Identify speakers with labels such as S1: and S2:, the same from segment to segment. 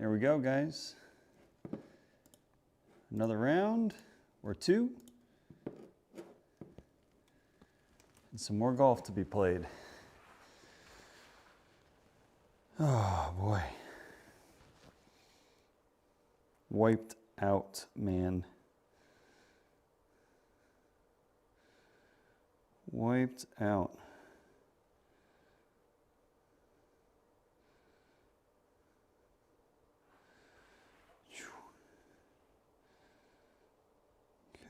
S1: There we go, guys. Another round or two. And some more golf to be played. Oh, boy. Wiped out, man. Wiped out.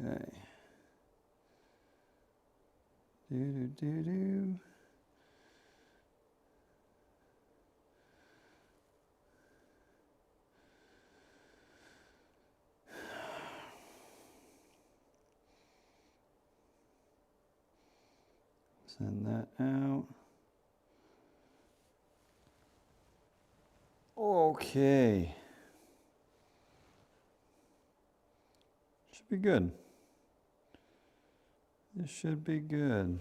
S1: Okay. Do. Send that out. Okay. Should be good. This should be good.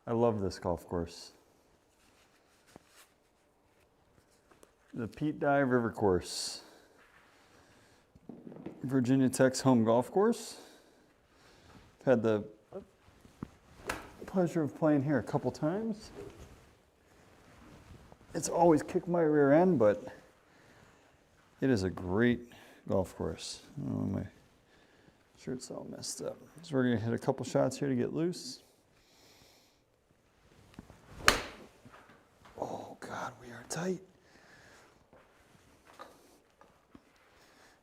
S1: I love this golf course. The Pete Dye River Course. Virginia Tech's home golf course. I've had the pleasure of playing here a couple times. It's always kicked my rear end, but it is a great golf course. Oh, my shirt's all messed up. So we're gonna hit a couple shots here to get loose. Oh God, we are tight.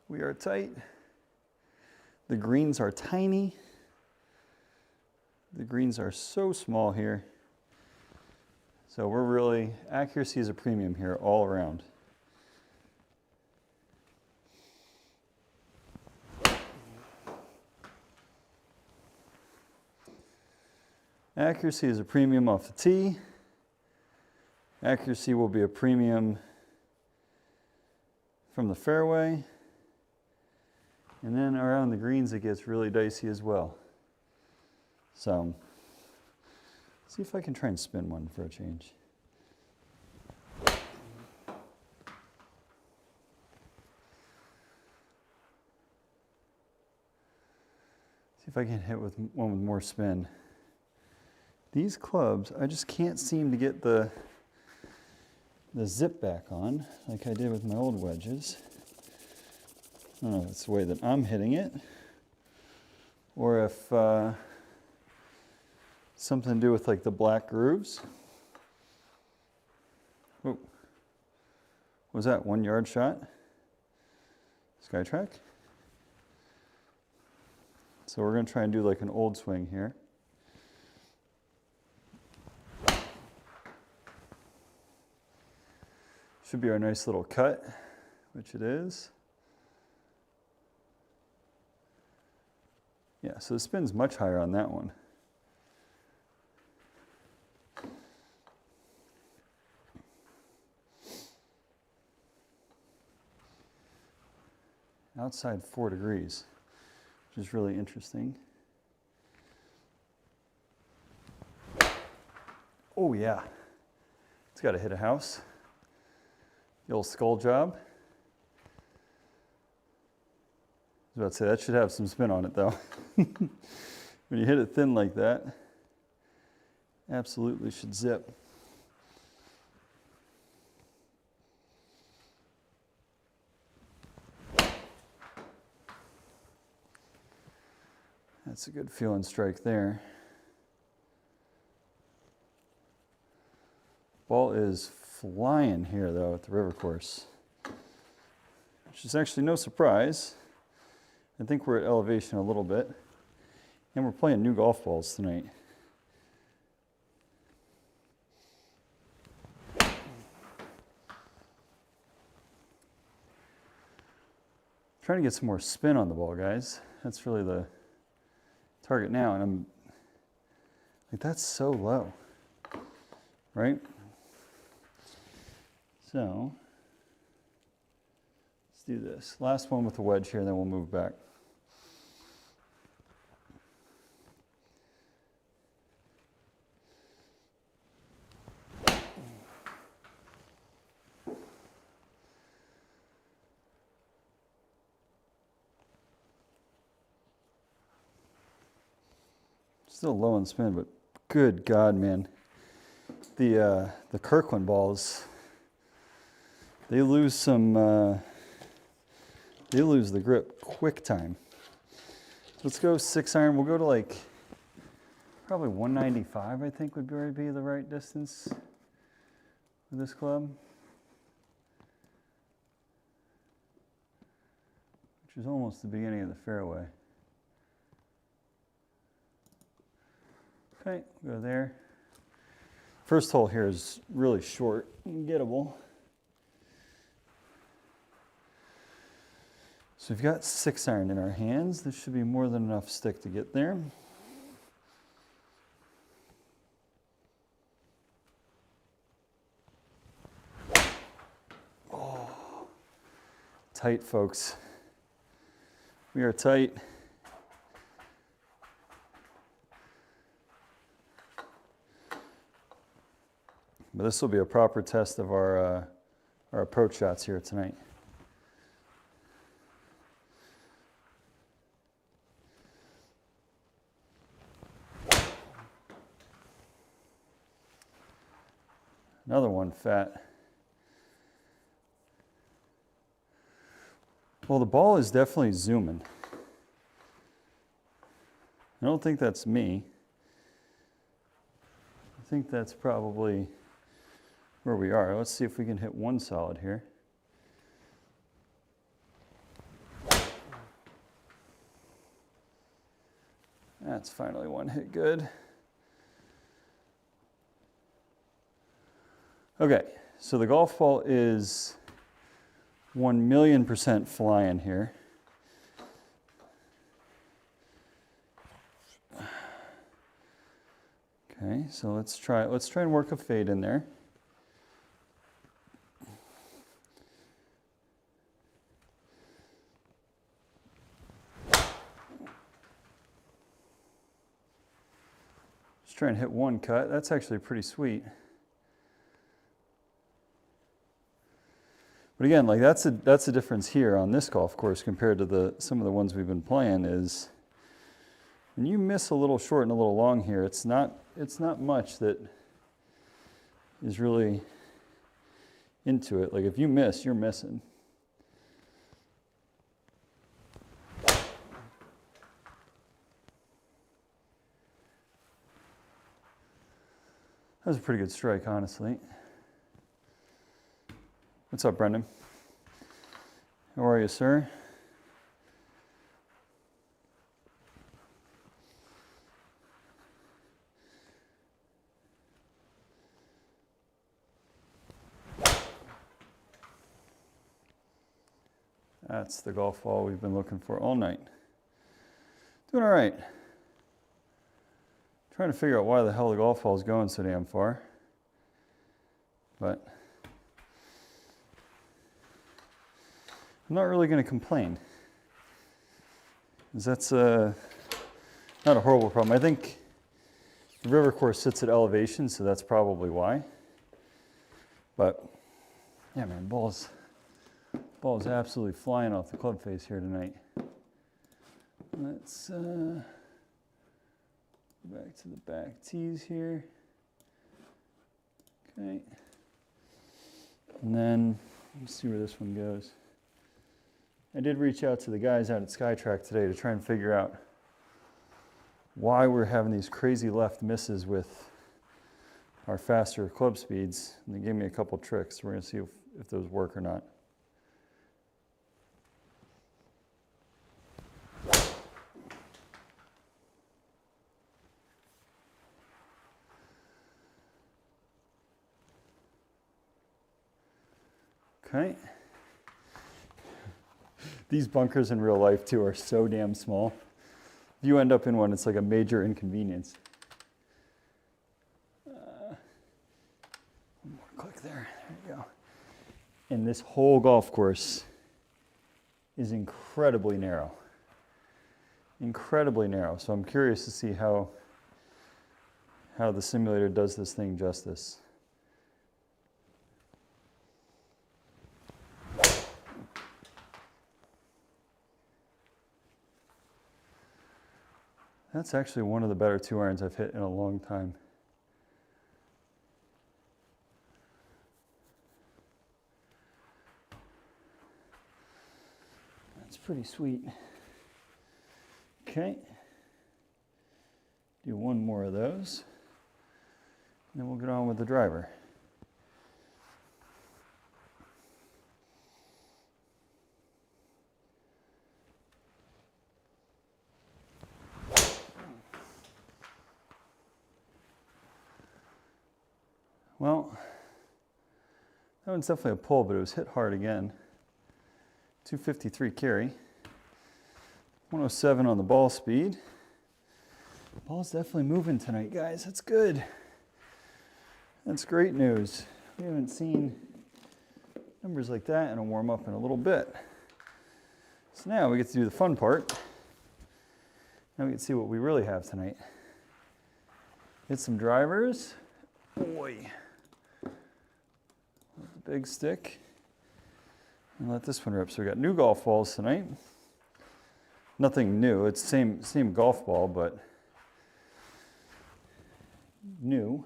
S1: We are tight. The greens are tiny. The greens are so small here. So we're really, accuracy is a premium here all around. Accuracy is a premium off the tee. Accuracy will be a premium from the fairway. And then around the greens it gets really dicey as well. So, see if I can try and spin one for a change. See if I can hit with one with more spin. These clubs, I just can't seem to get the zip back on like I did with my old wedges. I don't know if it's the way that I'm hitting it or if something to do with like the black grooves. Oh, was that 1 yard shot? Skytrak. So we're going to try and do like an old swing here. Should be our nice little cut, which it is. Yeah, so the spin's much higher on that one. Outside 4 degrees, which is really interesting. Oh yeah, it's got to hit a house. The old skull job. I was about to say, that should have some spin on it though. When you hit it thin like that, absolutely should zip. That's a good feeling strike there. Ball is flying here though at the river course, which is actually no surprise. I think we're at elevation a little bit, and we're playing new golf balls tonight. Trying to get some more spin on the ball, guys. That's really the target now, and I'm like, that's so low, right? So let's do this. Last one with the wedge here, and then we'll move back. Still low on spin, but good God, man. The Kirkland balls, they lose some, they lose the grip quick time. Let's go 6-iron. We'll go to like probably 195, I think would be the right distance for this club. Which is almost the beginning of the fairway. Okay, we'll go there. First hole here is really short and gettable. So we've got 6-iron in our hands. This should be more than enough stick to get there. Oh, tight, folks. We are tight. But this will be a proper test of our approach shots here tonight. Another one fat. Well, the ball is definitely zooming. I don't think that's me. I think that's probably where we are. Let's see if we can hit one solid here. That's finally one hit good. Okay, so the golf ball is 1,000,000% flying here. Okay, so let's try and work a fade in there. Let's try and hit one cut. That's actually pretty sweet. But again, like that's a difference here on this golf course compared to some of the ones we've been playing is when you miss a little short and a little long here, it's not much that is really into it. Like if you miss, you're missing. That was a pretty good strike, honestly. What's up, Brendan? How are you, sir? That's the golf ball we've been looking for all night. Doing all right. Trying to figure out why the hell the golf ball is going so damn far. But I'm not really going to complain. 'Cause that's not a horrible problem. I think the river course sits at elevation, so that's probably why. But yeah, man, ball is absolutely flying off the club face here tonight. Let's go back to the back tees here. Okay. And then let's see where this one goes. I did reach out to the guys out at Skytrak today to try and figure out why we're having these crazy left misses with our faster club speeds. And they gave me a couple tricks. We're going to see if those work or not. Okay. These bunkers in real life too are so damn small. If you end up in one, it's like a major inconvenience. One more click there. There you go. And this whole golf course is incredibly narrow. Incredibly narrow. So I'm curious to see how the simulator does this thing justice. That's actually one of the better 2-irons I've hit in a long time. That's pretty sweet. Okay. Do one more of those. And then we'll get on with the driver. Well, that one's definitely a pull, but it was hit hard again. 253 carry. 107 on the ball speed. Ball's definitely moving tonight, guys. That's good. That's great news. We haven't seen numbers like that in a warm-up in a little bit. So now we get to do the fun part. Now we get to see what we really have tonight. Hit some drivers. Boy. Big stick. And let this one rip. So we got new golf balls tonight. Nothing new. It's same golf ball, but new,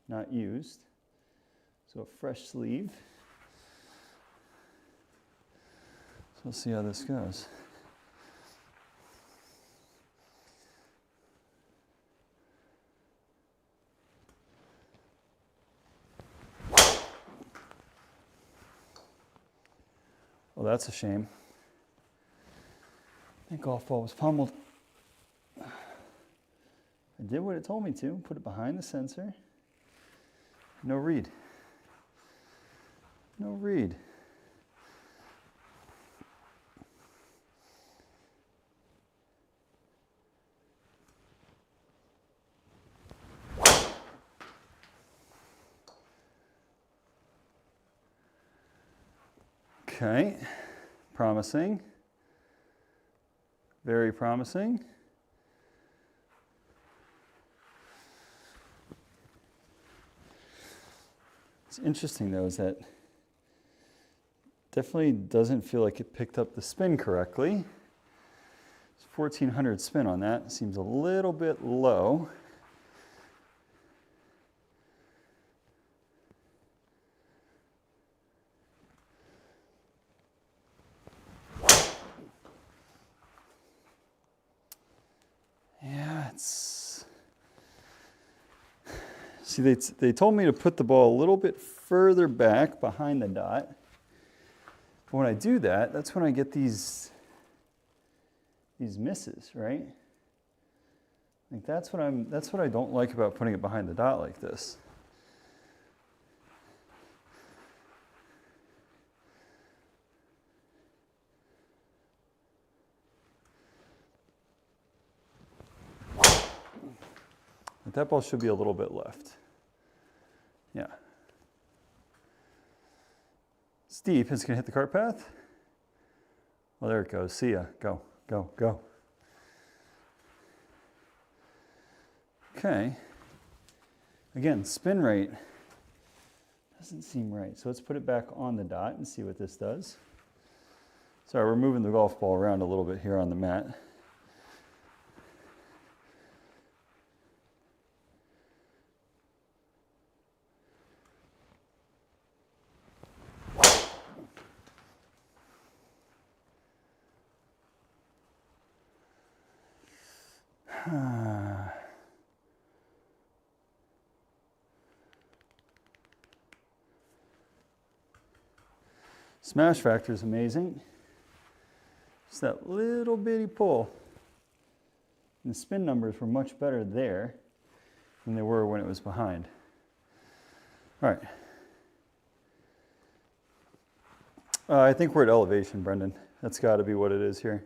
S1: not used. So a fresh sleeve. So we'll see how this goes. Well, that's a shame. That golf ball was pummeled. I did what it told me to, put it behind the sensor. No read. No read. Okay, promising. Very promising. What's interesting though is that definitely doesn't feel like it picked up the spin correctly. It's 1400 spin on that. Seems a little bit low. See, they told me to put the ball a little bit further back behind the dot. But when I do that, that's when I get these misses, right? Like that's what I don't like about putting it behind the dot like this. But that ball should be a little bit left. Yeah. It's deep. It's going to hit the cart path. Well, there it goes. See ya. Go, go, go. Okay. Again, spin rate doesn't seem right. So let's put it back on the dot and see what this does. Sorry, we're moving the golf ball around a little bit here on the mat. Smash factor is amazing. Just that little bitty pull. And the spin numbers were much better there than they were when it was behind. All right. I think we're at elevation, Brendan. That's got to be what it is here.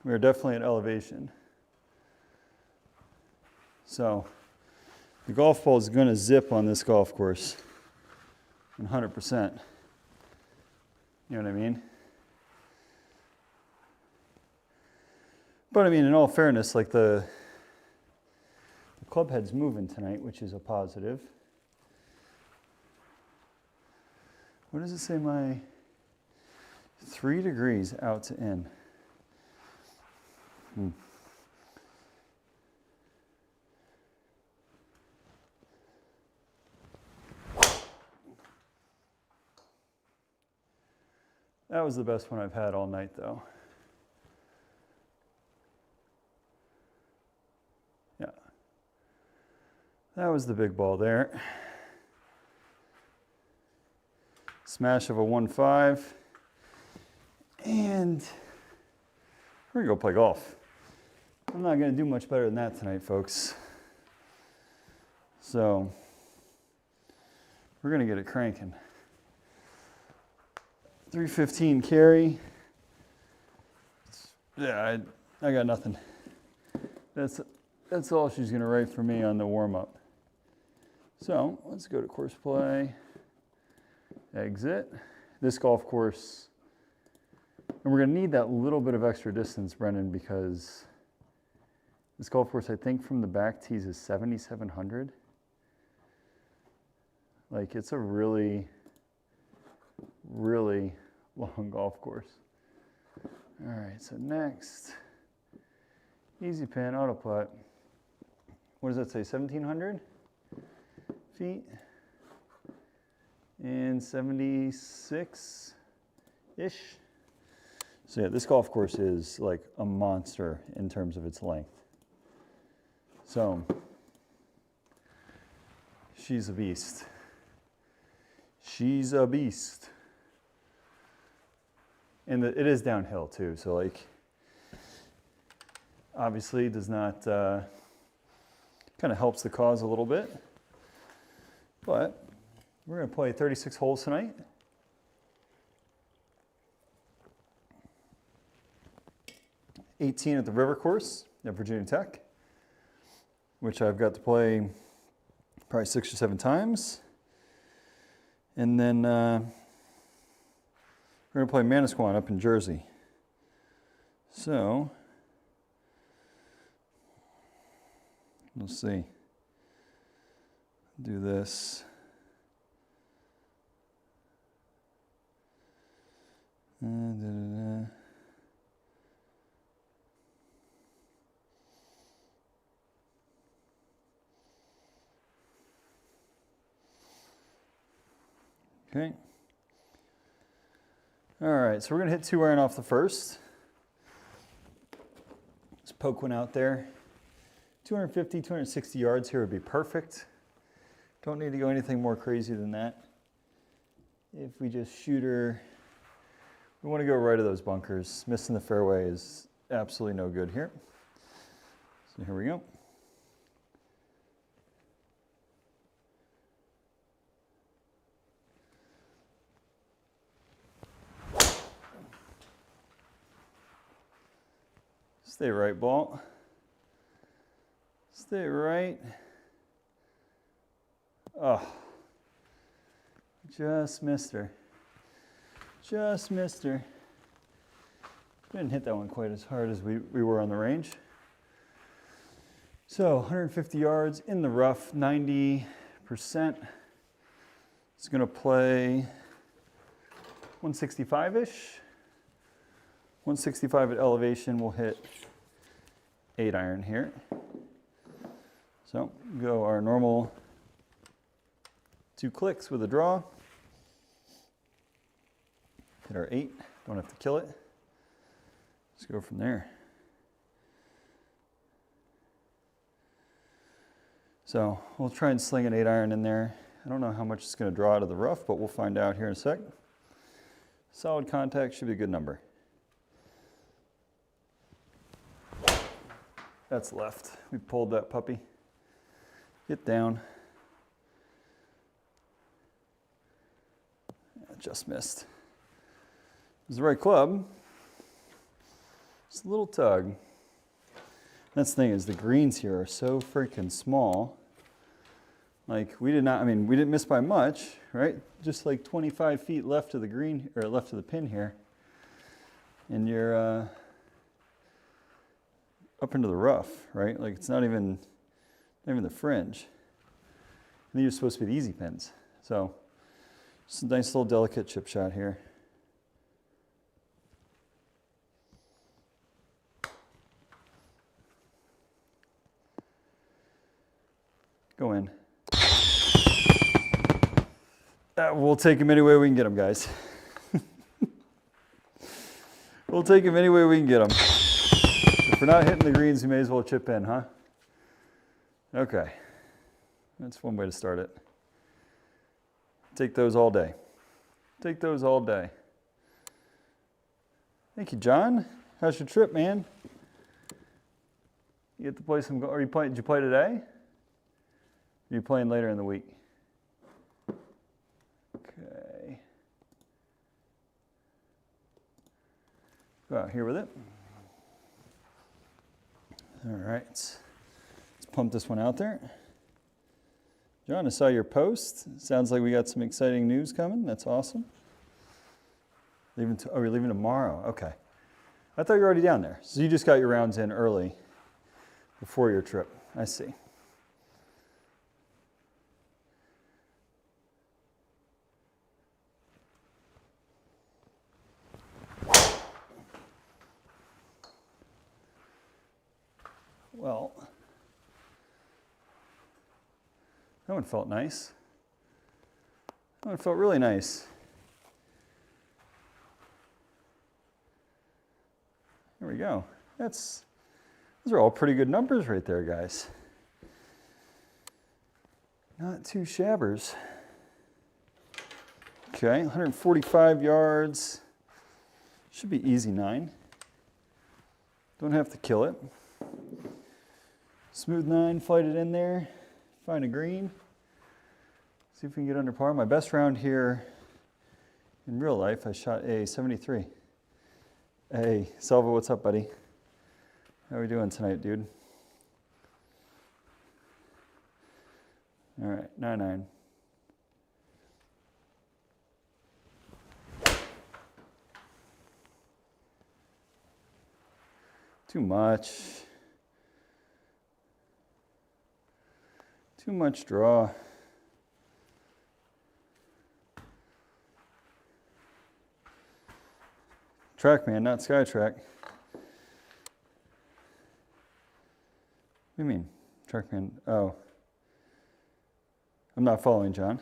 S1: We're definitely at elevation. So the golf ball is going to zip on this golf course 100%. You know what I mean? But I mean, in all fairness, like the club head's moving tonight, which is a positive. What does it say my 3 degrees out to in. That was the best one I've had all night, though. Yeah. That was the big ball there. Smash of a 1.5. And we're gonna go play golf. I'm not gonna do much better than that tonight, folks. So we're gonna get it cranking. 315 carry. Yeah, I got nothing. That's all she's gonna write for me on the warm-up. So let's go to course play. Exit. This golf course, and we're gonna need that little bit of extra distance, Brendan, because this golf course, I think from the back tees is 7,700. Like, it's a really, really long golf course. All right, so next, easy pin, auto putt. What does that say, 1,700 feet? And 76-ish. So yeah, this golf course is like a monster in terms of its length. So she's a beast. She's a beast. And it is downhill too, so like obviously does not, kind of helps the cause a little bit, but we're going to play 36 holes tonight. $18 at the river course at Virginia Tech, which I've got to play probably 6 or 7 times. And then we're going to play Manasquan up in Jersey. So we'll see. Do this. Okay. All right, so we're going to hit 2 iron off the first. Let's poke one out there. 250, 260 yards here would be perfect. Don't need to go anything more crazy than that. If we just shoot her, we want to go right of those bunkers. Missing the fairway is absolutely no good here. So here we go. Stay right, ball. Stay right. Oh, just missed her. Just missed her. Didn't hit that one quite as hard as we were on the range. So 150 yards in the rough, 90%. It's going to play 165-ish. 165 at elevation. We'll hit 8 iron here. So go our normal 2 clicks with a draw. Hit our 8, don't have to kill it. Let's go from there. So we'll try and sling an 8 iron in there. I don't know how much it's going to draw out of the rough, but we'll find out here in a sec. Solid contact should be a good number. That's left. We pulled that puppy. Get down. Just missed. It was the right club. It's a little tug. That's the thing, is the greens here are so freaking small. Like, we didn't miss by much, right? Just like 25 feet left of the green, or left of the pin here. And you're up into the rough, right? Like, it's not even the fringe. And these are supposed to be the easy pins. So, just a nice little delicate chip shot here. Go in. We'll take him any way we can get him, guys. We'll take him any way we can get him. If we're not hitting the greens, we may as well chip in, huh? Okay. That's one way to start it. Take those all day. Take those all day. Thank you, John. How's your trip, man? You get to play some, are you playing, did you play today? Are you playing later in the week? Okay. Go out here with it. All right. Let's pump this one out there. John, I saw your post. Sounds like we got some exciting news coming. That's awesome. Oh, you're leaving tomorrow. Okay. I thought you were already down there. So you just got your rounds in early before your trip. I see. Well, that one felt nice. That one felt really nice. There we go. Those are all pretty good numbers right there, guys. Not too shabbers. Okay, 145 yards. Should be easy 9. Don't have to kill it. Smooth 9, fight it in there. Find a green. See if we can get under par. My best round here in real life, I shot a 73. Hey, Salva, what's up, buddy? How are we doing tonight, dude? All right, 9-9. Too much. Too much draw. Trackman, not Skytrak. What do you mean? Trackman, oh. I'm not following, John.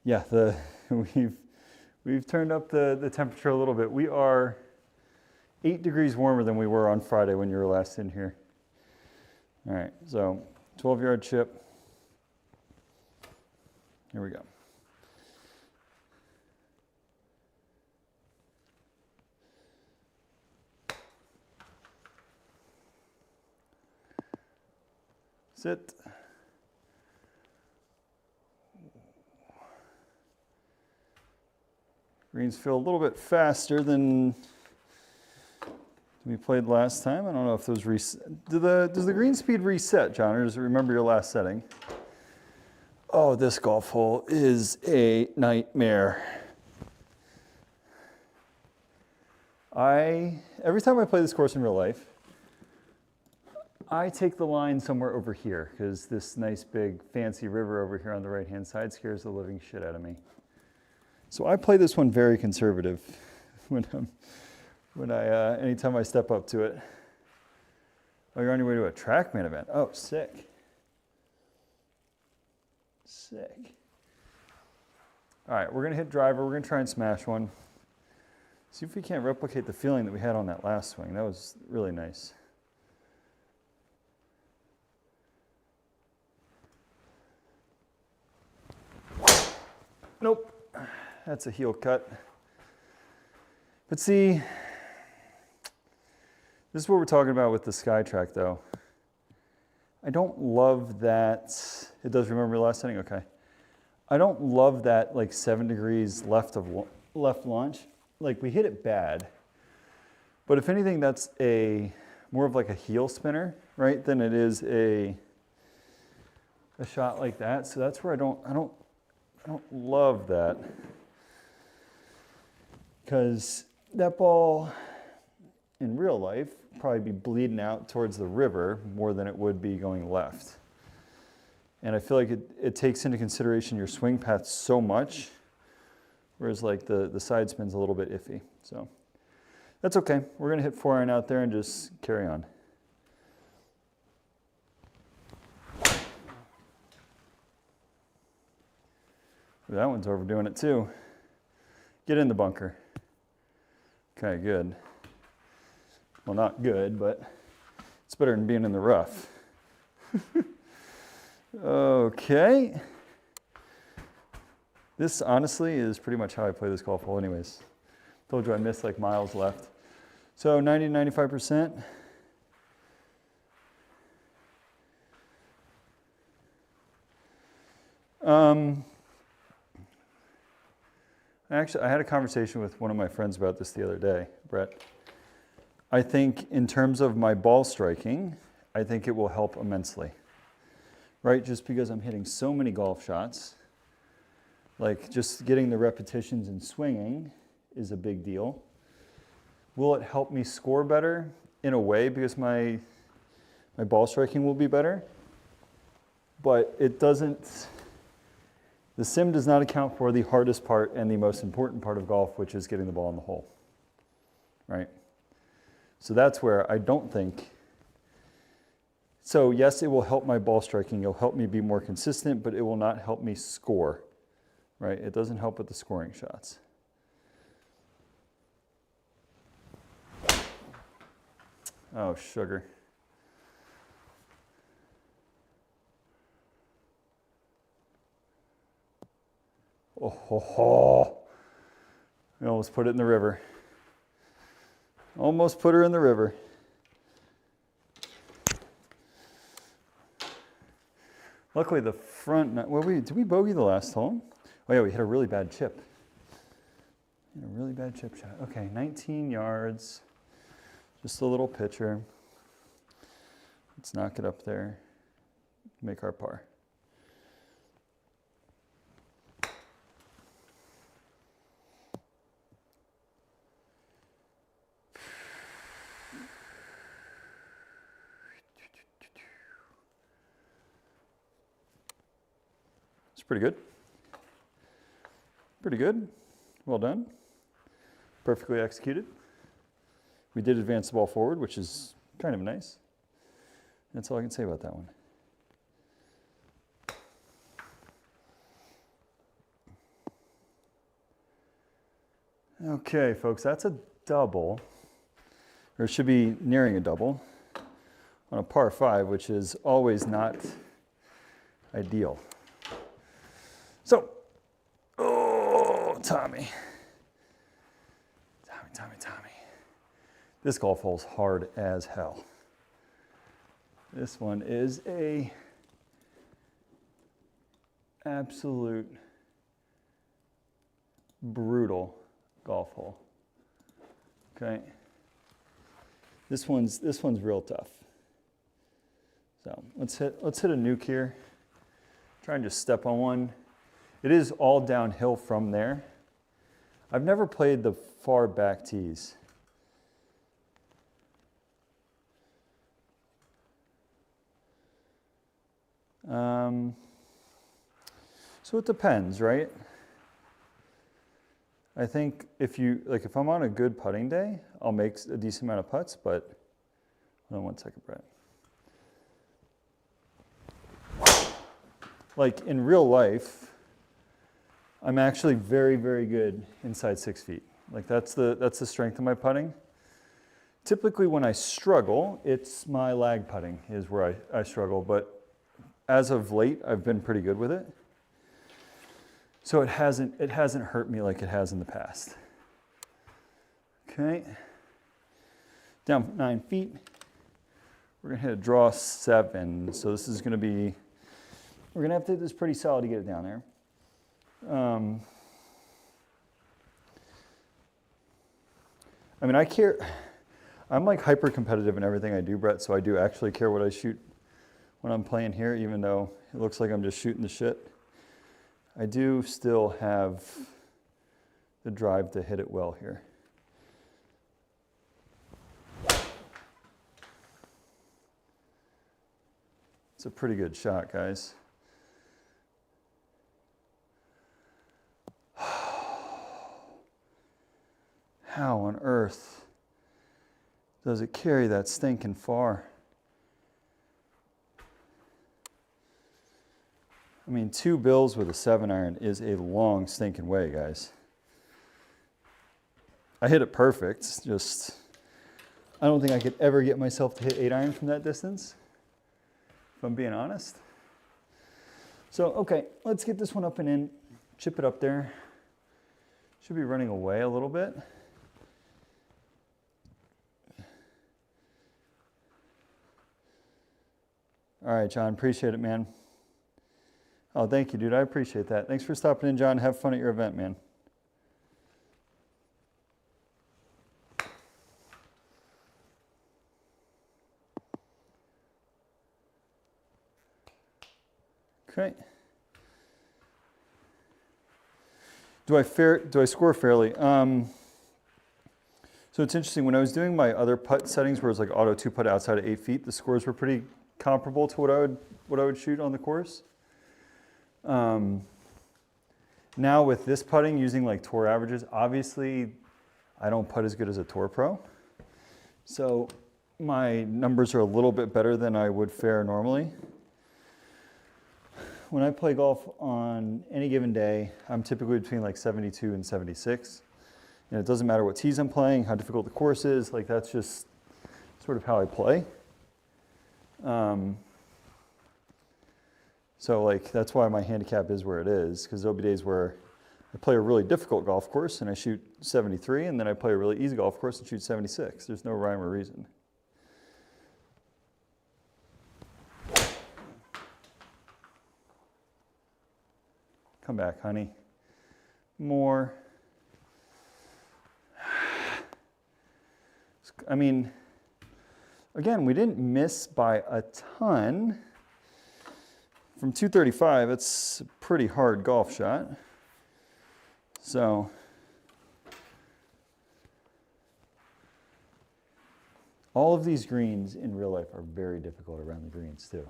S1: Yeah, we've turned up the temperature a little bit. We are 8 degrees warmer than we were on Friday when you were last in here. All right, so 12-yard chip. Here we go. Sit. Greens feel a little bit faster than we played last time. I don't know if those reset. Does the green speed reset, John, or does it remember your last setting? Oh, this golf hole is a nightmare. Every time I play this course in real life, I take the line somewhere over here because this nice big fancy river over here on the right-hand side scares the living shit out of me. So I play this one very conservative anytime I step up to it. Oh, you're on your way to a Trackman event. Oh, sick. Sick. All right, we're gonna hit driver. We're gonna try and smash one. See if we can't replicate the feeling that we had on that last swing. That was really nice. Nope, that's a heel cut. But see, this is what we're talking about with the Skytrak though. I don't love that, it does remember your last setting, okay. I don't love that like 7 degrees left launch. Like we hit it bad, but if anything that's more of like a heel spinner, right, than it is a shot like that. So that's where I don't love that. Because that ball in real life probably be bleeding out towards the river more than it would be going left. And I feel like it takes into consideration your swing path so much, whereas like the side spin's a little bit iffy. So That's okay. We're going to hit 4-iron out there and just carry on. That one's overdoing it too. Get in the bunker. Okay, good. Well, not good, but it's better than being in the rough. Okay. This honestly is pretty much how I play this golf hole anyways. Told you I missed like miles left. So 90 to 95%. Actually, I had a conversation with one of my friends about this the other day, Brett. I think in terms of my ball striking, I think it will help immensely, right? Just because I'm hitting so many golf shots, like just getting the repetitions and swinging is a big deal. Will it help me score better? In a way, because my ball striking will be better, but it doesn't. The sim does not account for the hardest part and the most important part of golf, which is getting the ball in the hole, right? So that's where I don't think. So yes, it will help my ball striking. It'll help me be more consistent, but it will not help me score, right? It doesn't help with the scoring shots. Oh, sugar. Oh, ho, ho. I almost put it in the river. Almost put her in the river. Luckily the front, well, did we bogey the last hole? Oh yeah, we hit a really bad chip. A really bad chip shot. Okay, 19 yards. Just a little pitcher. Let's knock it up there. Make our par. It's pretty good. Pretty good. Well done. Perfectly executed. We did advance the ball forward, which is kind of nice. That's all I can say about that one. Okay, folks, that's a double, or it should be nearing a double, on a par 5, which is always not ideal. So, oh, Tommy. This golf hole's hard as hell. This one is a absolute brutal golf hole. Okay. This one's real tough. So let's hit a nuke here. Try and just step on one. It is all downhill from there. I've never played the far back tees. So it depends, right? I think if I'm on a good putting day, I'll make a decent amount of putts, but hold on 1 second, Brett. Like in real life, I'm actually very, very good inside 6 feet. Like that's the strength of my putting. Typically when I struggle, it's my lag putting is where I struggle, but as of late, I've been pretty good with it. So it hasn't hurt me like it has in the past. Okay. Down 9 feet. We're gonna hit a draw 7. So this is gonna be, we're gonna have to hit this pretty solid to get it down there. I mean, I'm like hyper competitive in everything I do, Brett, so I do actually care what I shoot when I'm playing here, even though it looks like I'm just shooting the shit. I do still have the drive to hit it well here. It's a pretty good shot, guys. How on earth does it carry that stinking far. I mean, 2 bills with a 7-iron is a long stinking way, guys. I hit it perfect, just I don't think I could ever get myself to hit 8-iron from that distance, if I'm being honest. So, okay, let's get this one up and in, chip it up there. Should be running away a little bit. All right, John, appreciate it, man. Oh, thank you, dude. I appreciate that. Thanks for stopping in, John. Have fun at your event, man. Okay. Do I score fairly? So it's interesting. When I was doing my other putt settings, where it's like auto 2-putt outside of 8 feet, the scores were pretty comparable to what I would shoot on the course. Now with this putting, using like tour averages, obviously I don't putt as good as a tour pro. So my numbers are a little bit better than I would fare normally. When I play golf on any given day, I'm typically between like 72 and 76. And it doesn't matter what tees I'm playing, how difficult the course is, like that's just sort of how I play. So like that's why my handicap is where it is, because there'll be days where I play a really difficult golf course and I shoot 73, and then I play a really easy golf course and shoot 76. There's no rhyme or reason. Come back, honey. More. I mean, again, we didn't miss by a ton. From 235, it's a pretty hard golf shot. So, all of these greens in real life are very difficult around the greens too.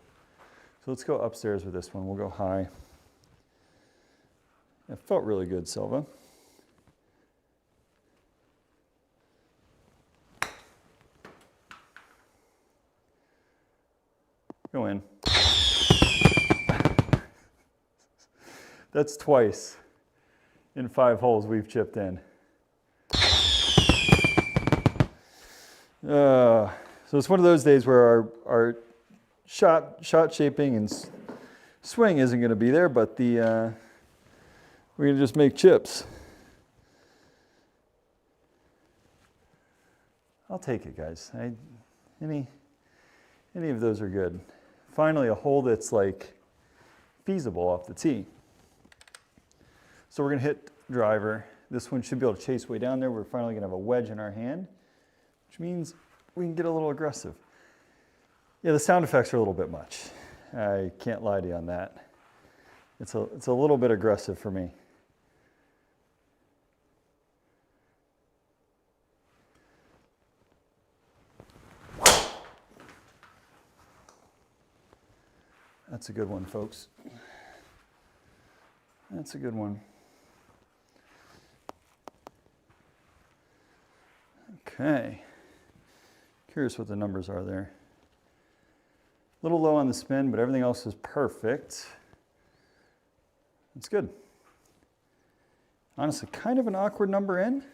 S1: So let's go upstairs with this one. We'll go high. It felt really good, Silva. Go in. That's twice in 5 holes we've chipped in. So it's one of those days where our shot shaping and swing isn't going to be there, but we're going to just make chips. I'll take it, guys. Any of those are good. Finally, a hole that's like feasible off the tee. So we're going to hit driver. This one should be able to chase way down there. We're finally going to have a wedge in our hand, which means we can get a little aggressive. Yeah, the sound effects are a little bit much. I can't lie to you on that. It's a little bit aggressive for me. That's a good one, folks. That's a good one. Okay. Curious what the numbers are there. A little low on the spin, but everything else is perfect. That's good. Honestly, kind of an awkward number in.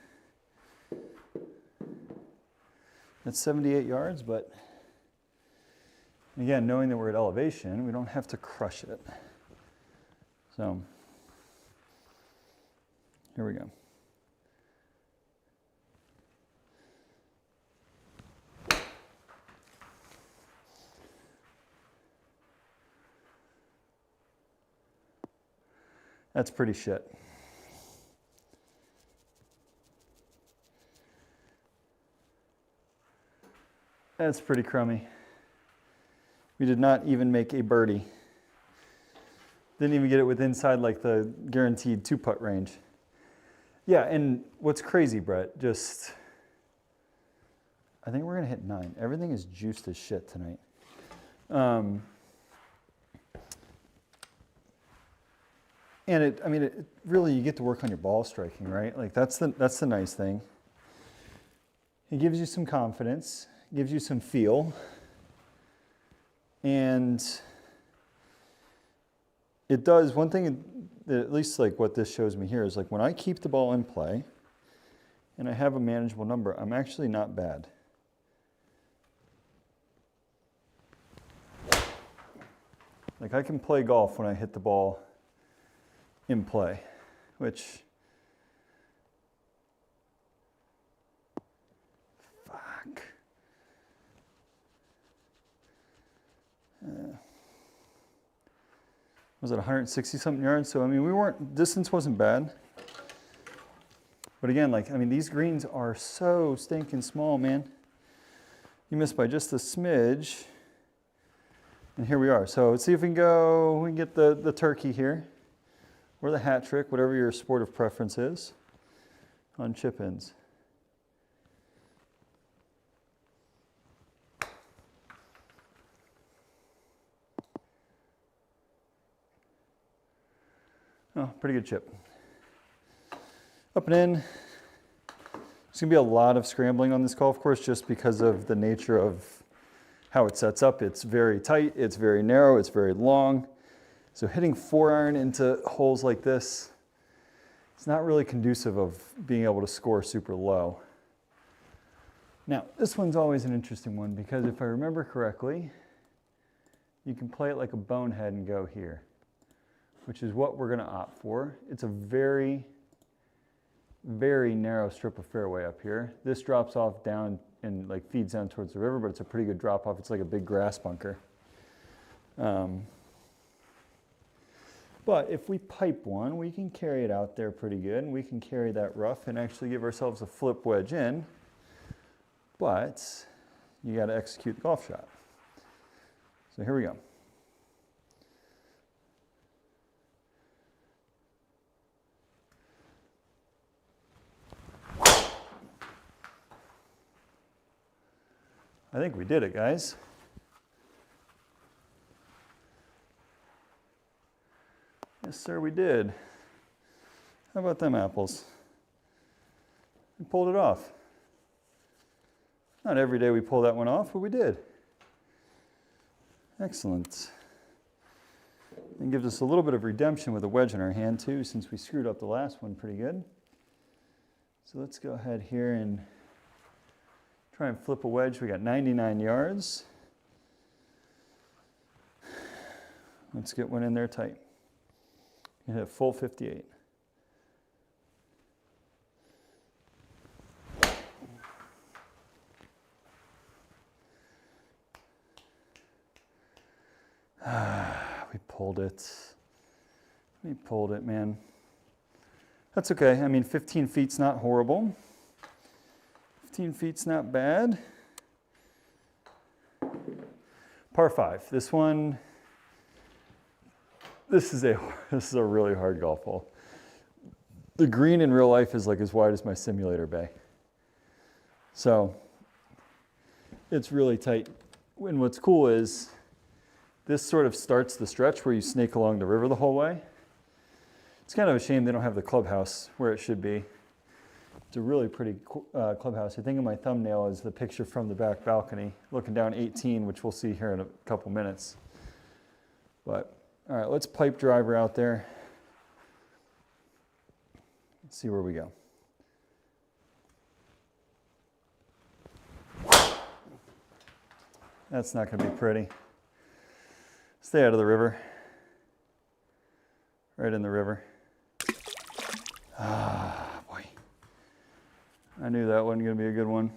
S1: That's 78 yards, but again, knowing that we're at elevation, we don't have to crush it. So, here we go. That's pretty shit. That's pretty crummy. We did not even make a birdie. Didn't even get it with inside like the guaranteed 2-putt range. Yeah, and what's crazy, Brett, I think we're gonna hit 9. Everything is juiced as shit tonight. And it really, you get to work on your ball striking, right? Like that's the nice thing. It gives you some confidence, gives you some feel, and it does, one thing that at least like what this shows me here is like when I keep the ball in play and I have a manageable number, I'm actually not bad. Like I can play golf when I hit the ball in play, which, fuck. Was it 160 something yards? So I mean, distance wasn't bad. But again, like, I mean, these greens are so stinking small, man. You missed by just a smidge. And here we are. So let's see if we can get the turkey here, or the hat trick, whatever your sport of preference is, on chip ins. Oh, pretty good chip. Up and in. There's going to be a lot of scrambling on this golf course just because of the nature of how it sets up. It's very tight, it's very narrow, it's very long. So hitting 4-iron into holes like this, it's not really conducive of being able to score super low. Now, this one's always an interesting one because if I remember correctly, you can play it like a bonehead and go here, which is what we're going to opt for. It's a very, very narrow strip of fairway up here. This drops off down and like feeds down towards the river, but it's a pretty good drop off. It's like a big grass bunker. But if we pipe one, we can carry it out there pretty good, and we can carry that rough and actually give ourselves a flip wedge in. But you got to execute the golf shot. So here we go. I think we did it, guys. Yes, sir, we did. How about them apples? We pulled it off. Not every day we pull that one off, but we did. Excellent. And gives us a little bit of redemption with a wedge in our hand too, since we screwed up the last one pretty good. So let's go ahead here and try and flip a wedge. We got 99 yards. Let's get one in there tight. You hit full 58. We pulled it. We pulled it, man. That's okay. I mean, 15 feet's not horrible. 15 feet's not bad. Par 5. This one, this is a really hard golf hole. The green in real life is like as wide as my simulator bay. So it's really tight. And what's cool is this sort of starts the stretch where you snake along the river the whole way. It's kind of a shame they don't have the clubhouse where it should be. It's a really pretty clubhouse. I think in my thumbnail is the picture from the back balcony, looking down 18, which we'll see here in a couple minutes. But, all right, let's pipe driver out there. Let's see where we go. That's not going to be pretty. Stay out of the river. Right in the river. Ah, boy. I knew that wasn't going to be a good one.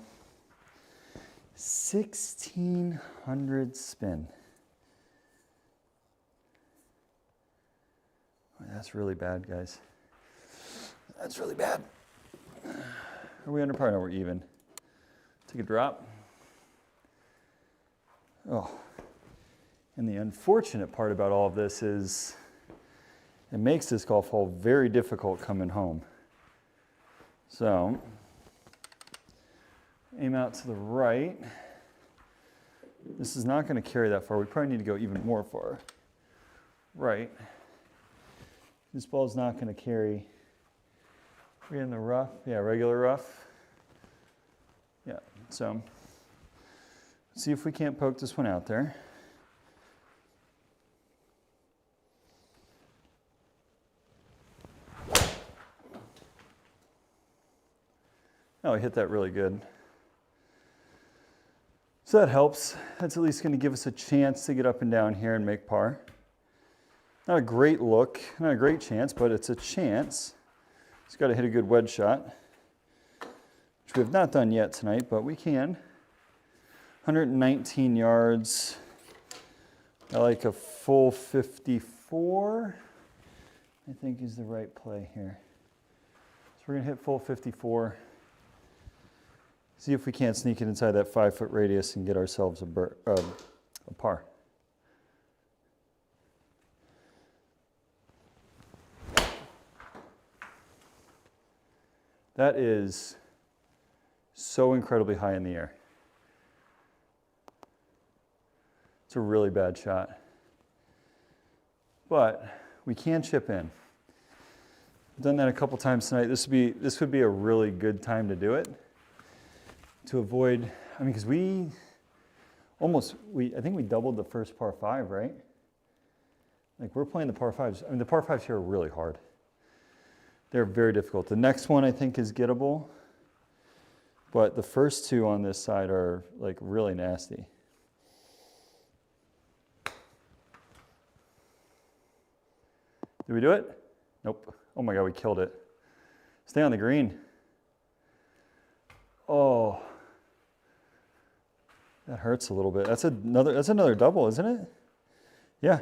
S1: 1,600 spin. Boy, that's really bad, guys. That's really bad. Are we under par? No, we're even. Take a drop. Oh. And the unfortunate part about all of this is it makes this golf hole very difficult coming home. So, aim out to the right. This is not going to carry that far. We probably need to go even more far. Right. This ball's not going to carry. We're in the rough. Yeah, regular rough. Yeah, so see if we can't poke this one out there. Oh, I hit that really good. So that helps. That's at least going to give us a chance to get up and down here and make par. Not a great look, not a great chance, but it's a chance. Just got to hit a good wedge shot, which we have not done yet tonight, but we can. 119 yards. I like a full 54, I think is the right play here. So we're going to hit full 54. See if we can't sneak it inside that 5-foot radius and get ourselves a par. That is so incredibly high in the air. It's a really bad shot. But we can chip in. I've done that a couple times tonight. This would be a really good time to do it. To avoid, I mean, because I think we doubled the first par 5, right? Like we're playing the par 5s. I mean, the par 5s here are really hard. They're very difficult. The next one I think is gettable, but the first two on this side are like really nasty. Did we do it? Nope. Oh my God, we killed it. Stay on the green. Oh. That hurts a little bit. That's another double, isn't it? Yeah.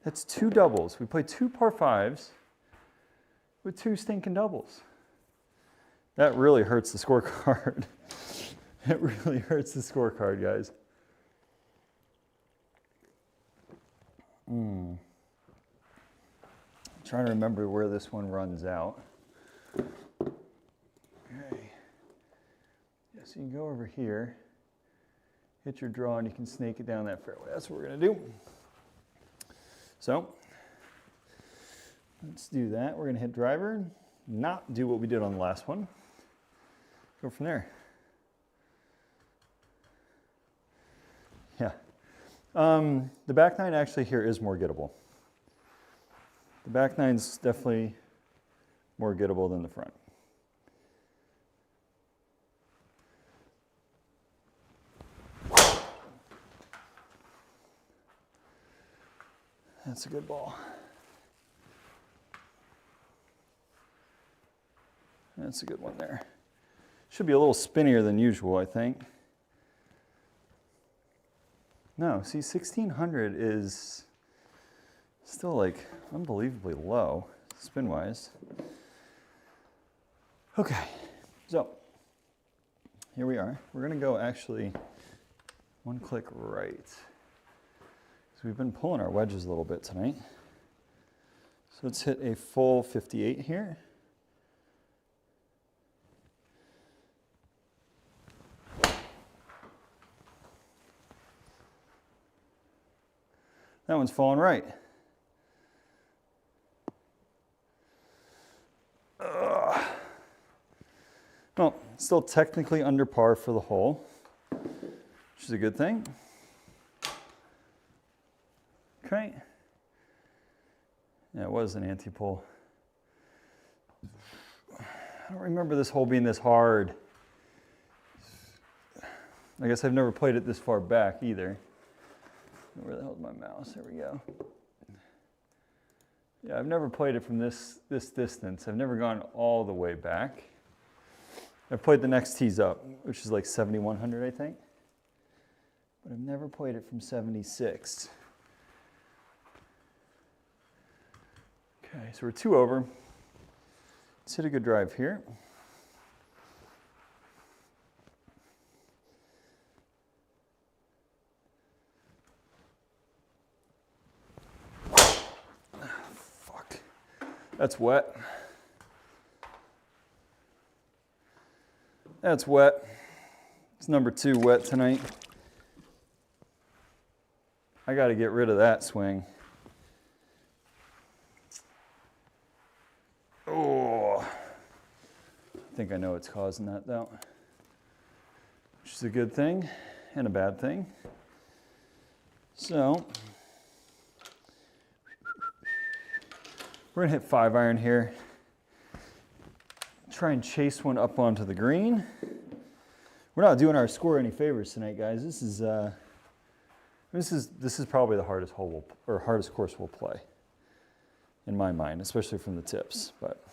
S1: That's 2 doubles. We played 2 par 5s with 2 stinking doubles. That really hurts the scorecard. It really hurts the scorecard, guys. I'm trying to remember where this one runs out. Okay. Yeah, so you can go over here. Hit your draw and you can snake it down that fairway. That's what we're going to do. So let's do that. We're going to hit driver, not do what we did on the last one. Go from there. Yeah. The back nine actually here is more gettable. The back nine's definitely more gettable than the front. That's a good ball. That's a good one there. Should be a little spinnier than usual, I think. No, see, 1600 is still like unbelievably low, spin-wise. Okay, so here we are. We're gonna go actually one click right. So we've been pulling our wedges a little bit tonight. So let's hit a full 58 here. That one's falling right. Well, still technically under par for the hole, which is a good thing. Okay. Yeah, it was an anti-pull. I don't remember this hole being this hard. I guess I've never played it this far back either. Where the hell's my mouse? There we go. Yeah, I've never played it from this distance. I've never gone all the way back. I've played the next tees up, which is like 7,100, I think. But I've never played it from 76. Okay, so we're 2 over. Let's hit a good drive here. Fuck. That's wet. That's wet. It's number 2 wet tonight. I got to get rid of that swing. Oh, I think I know what's causing that though. is a good thing and a bad thing. So we're gonna hit 5-iron here. Try and chase one up onto the green. We're not doing our score any favors tonight, guys. This is probably the hardest hole or hardest course we'll play, in my mind, especially from the tips. But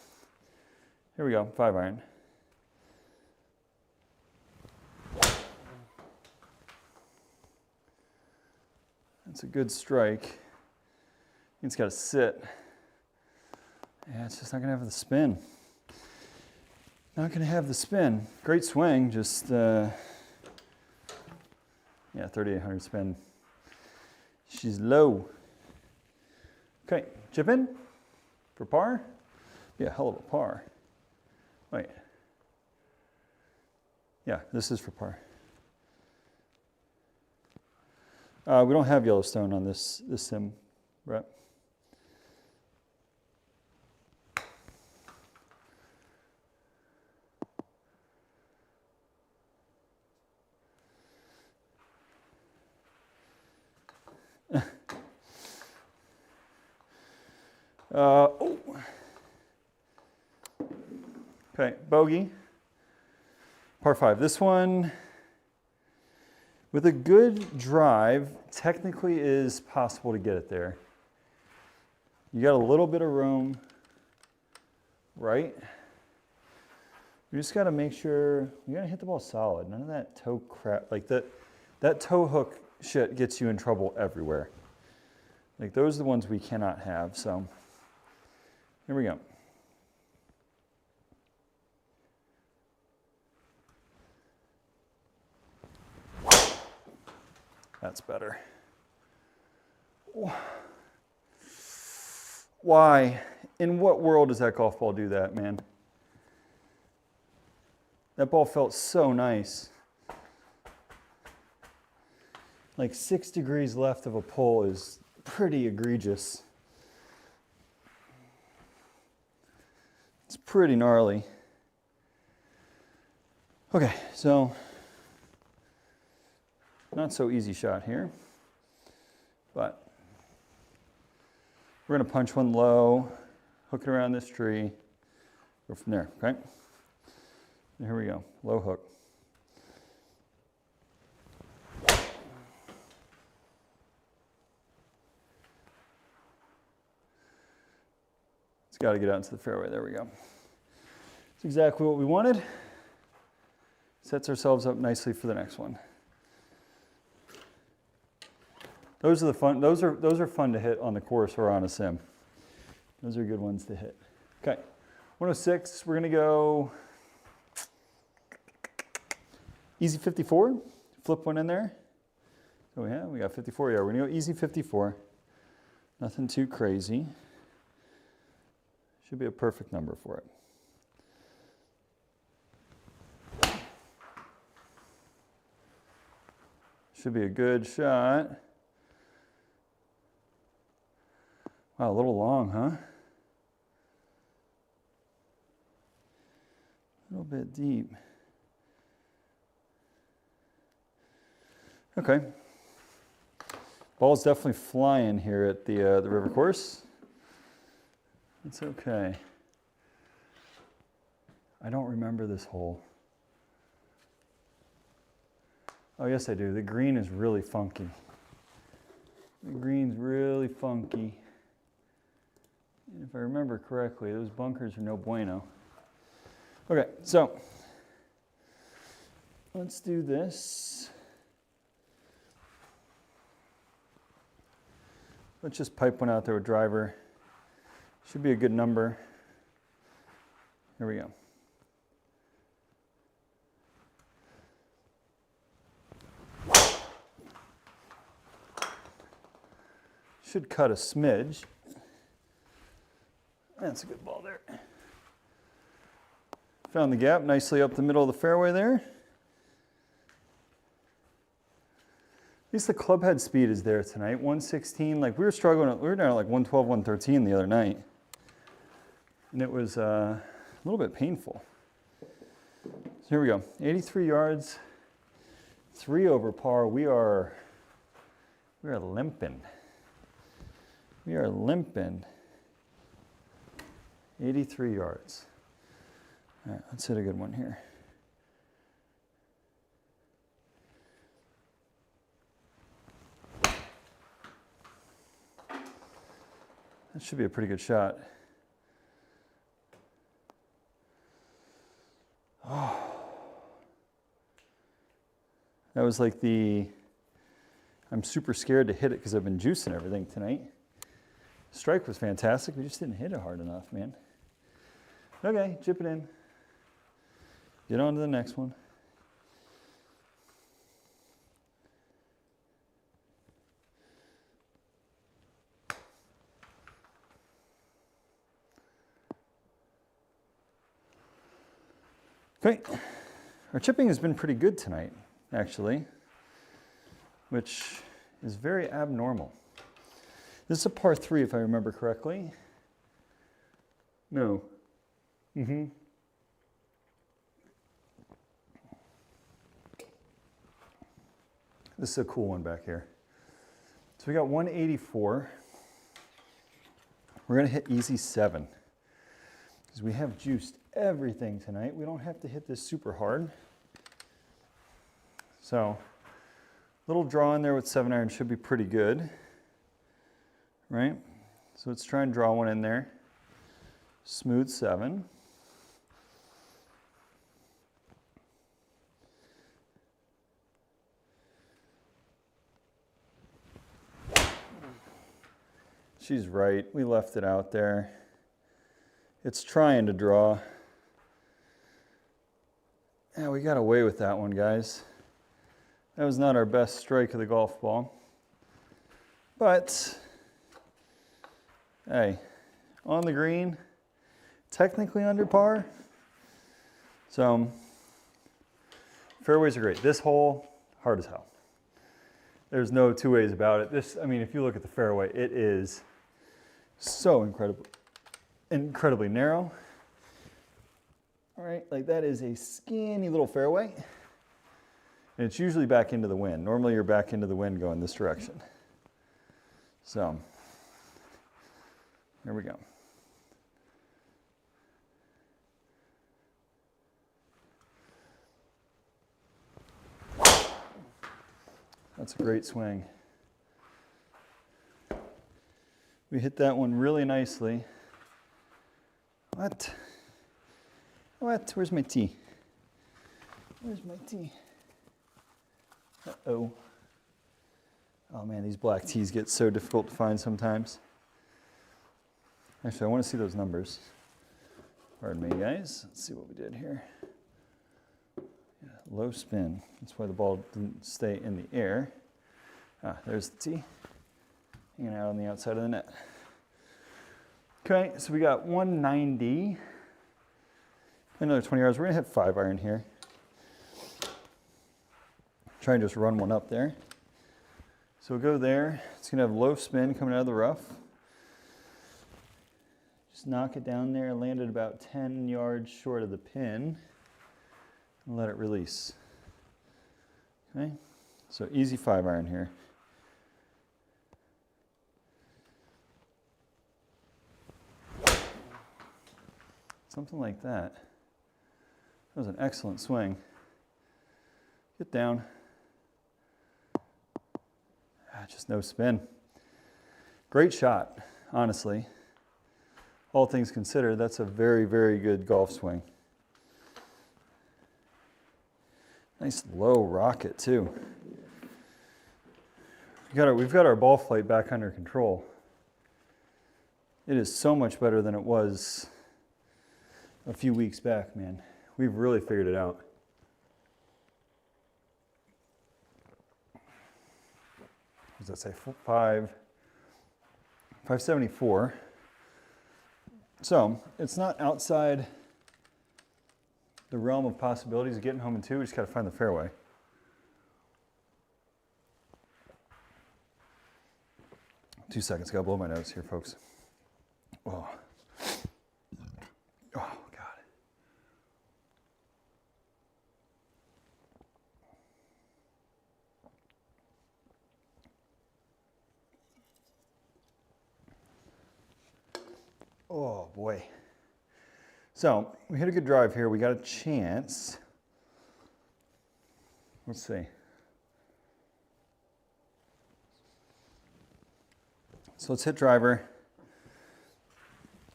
S1: here we go, 5-iron. That's a good strike. It's got to sit. Yeah, it's just not going to have the spin. Not going to have the spin. Great swing, just, yeah, 3,800 spin. She's low. Okay, chip in for par. Yeah, hell of a par. Wait. Yeah, this is for par. We don't have Yellowstone on this sim, Brett. Oh. Okay, bogey. Par 5. This one, with a good drive, technically is possible to get it there. You got a little bit of room, right? You just got to make sure, you got to hit the ball solid. None of that toe crap, like that toe hook shit gets you in trouble everywhere. Like those are the ones we cannot have, so here we go. That's better. Why? In what world does that golf ball do that, man? That ball felt so nice. Like 6 degrees left of a pull is pretty egregious. It's pretty gnarly. Okay, so not so easy shot here, but we're gonna punch one low, hook it around this tree, go from there, okay? And here we go, low hook. It's gotta get out into the fairway, there we go. That's exactly what we wanted. Sets ourselves up nicely for the next one. Those are the fun. Those are fun to hit on the course or on a sim. Those are good ones to hit. Okay, 106. We're gonna go easy 54. Flip one in there. So yeah, we got 54. Yeah, we're gonna go easy 54. Nothing too crazy. Should be a perfect number for it. Should be a good shot. Wow, a little long, huh? A little bit deep. Okay. Ball's definitely flying here at the river course. It's okay. I don't remember this hole. Oh, yes, I do. The green is really funky. The green's really funky. And if I remember correctly, those bunkers are no bueno. Okay, so let's do this. Let's just pipe one out there with driver. Should be a good number. Here we go. Should cut a smidge. That's a good ball there. Found the gap nicely up the middle of the fairway there. At least the club head speed is there tonight. 116, like we were struggling, we were down at like 112, 113 the other night. And it was a little bit painful. So here we go, 83 yards. 3 over par. We are limping. We are limping. 83 yards. All right, let's hit a good one here. That should be a pretty good shot. Oh. That was like I'm super scared to hit it because I've been juicing everything tonight. Strike was fantastic. We just didn't hit it hard enough, man. Okay, chip it in. Get on to the next one. Okay, our chipping has been pretty good tonight, actually, which is very abnormal. This is a par 3, if I remember correctly. No. This is a cool one back here. So we got 184. We're gonna hit easy 7 because we have juiced everything tonight. We don't have to hit this super hard. So little draw in there with 7-iron should be pretty good, right? So let's try and draw one in there. Smooth 7. She's right. We left it out there. It's trying to draw. Yeah, we got away with that one, guys. That was not our best strike of the golf ball. But, hey, on the green, technically under par. So, fairways are great. This hole, hard as hell. There's no two ways about it. This, I mean, if you look at the fairway, it is so incredibly narrow. All right, like that is a skinny little fairway. And it's usually back into the wind. Normally you're back into the wind going this direction. So, here we go. That's a great swing. We hit that one really nicely. What? What? Where's my tee? Where's my tee? Uh-oh. Oh man, these black tees get so difficult to find sometimes. Actually, I want to see those numbers. Pardon me, guys. Let's see what we did here. Yeah, low spin. That's why the ball didn't stay in the air. Ah, there's the tee. Hanging out on the outside of the net. Okay, so we got 190. Another 20 yards. We're gonna hit 5-iron here. Try and just run one up there. So we'll go there. It's gonna have low spin coming out of the rough. Just knock it down there, land it about 10 yards short of the pin, and let it release. Okay, so easy 5-iron here. Something like that. That was an excellent swing. Get down. Just no spin. Great shot, honestly. All things considered, that's a very, very good golf swing. Nice low rocket, too. We've got our ball flight back under control. It is so much better than it was a few weeks back, man. We've really figured it out. What does that say? 574. So it's not outside the realm of possibilities of getting home in 2. We just got to find the fairway. Two seconds. Got to blow my nose here, folks. Oh. Oh, God. Oh boy. So we hit a good drive here. We got a chance. Let's see. So let's hit driver.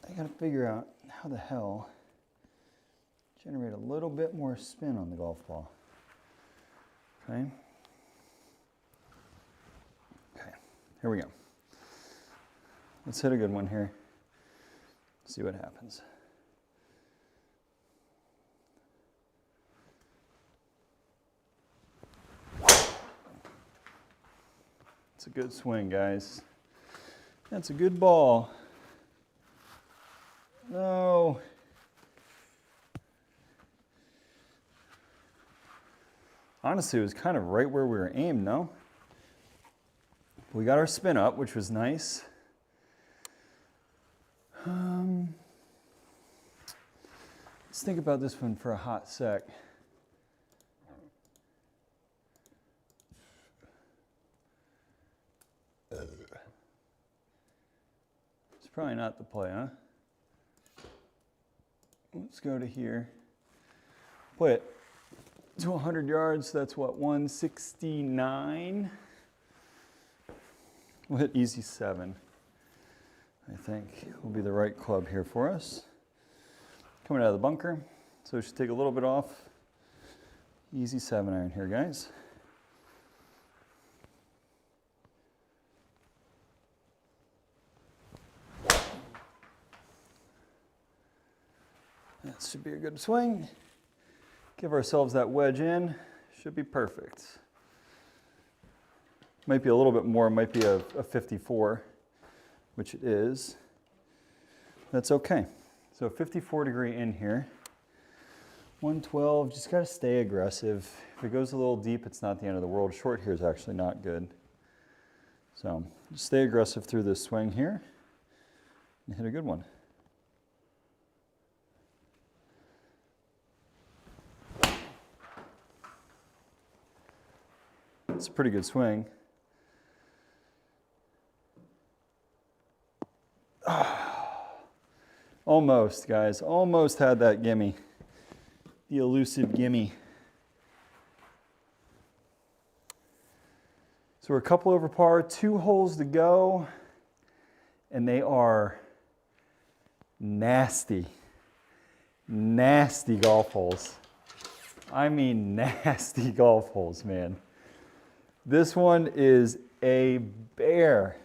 S1: I gotta figure out how the hell generate a little bit more spin on the golf ball. Okay. Okay, here we go. Let's hit a good one here. See what happens. It's a good swing, guys. That's a good ball. No. Honestly, it was kind of right where we were aimed, no? We got our spin up, which was nice. Let's think about this one for a hot sec. It's probably not the play, huh? Let's go to here. Play it to 100 yards. That's what, 169? We'll hit easy 7. I think will be the right club here for us. Coming out of the bunker, so we should take a little bit off. Easy 7 iron here, guys. That should be a good swing. Give ourselves that wedge in. Should be perfect. Might be a little bit more, might be a 54, which it is. That's okay. So 54 degree in here. 112, just gotta stay aggressive. If it goes a little deep, it's not the end of the world. Short here is actually not good. So just stay aggressive through this swing here and hit a good one. It's a pretty good swing. Almost, guys. Almost had that gimme. The elusive gimme. So we're a couple over par, 2 holes to go, and they are nasty, nasty golf holes. I mean nasty golf holes, man. This one is a bear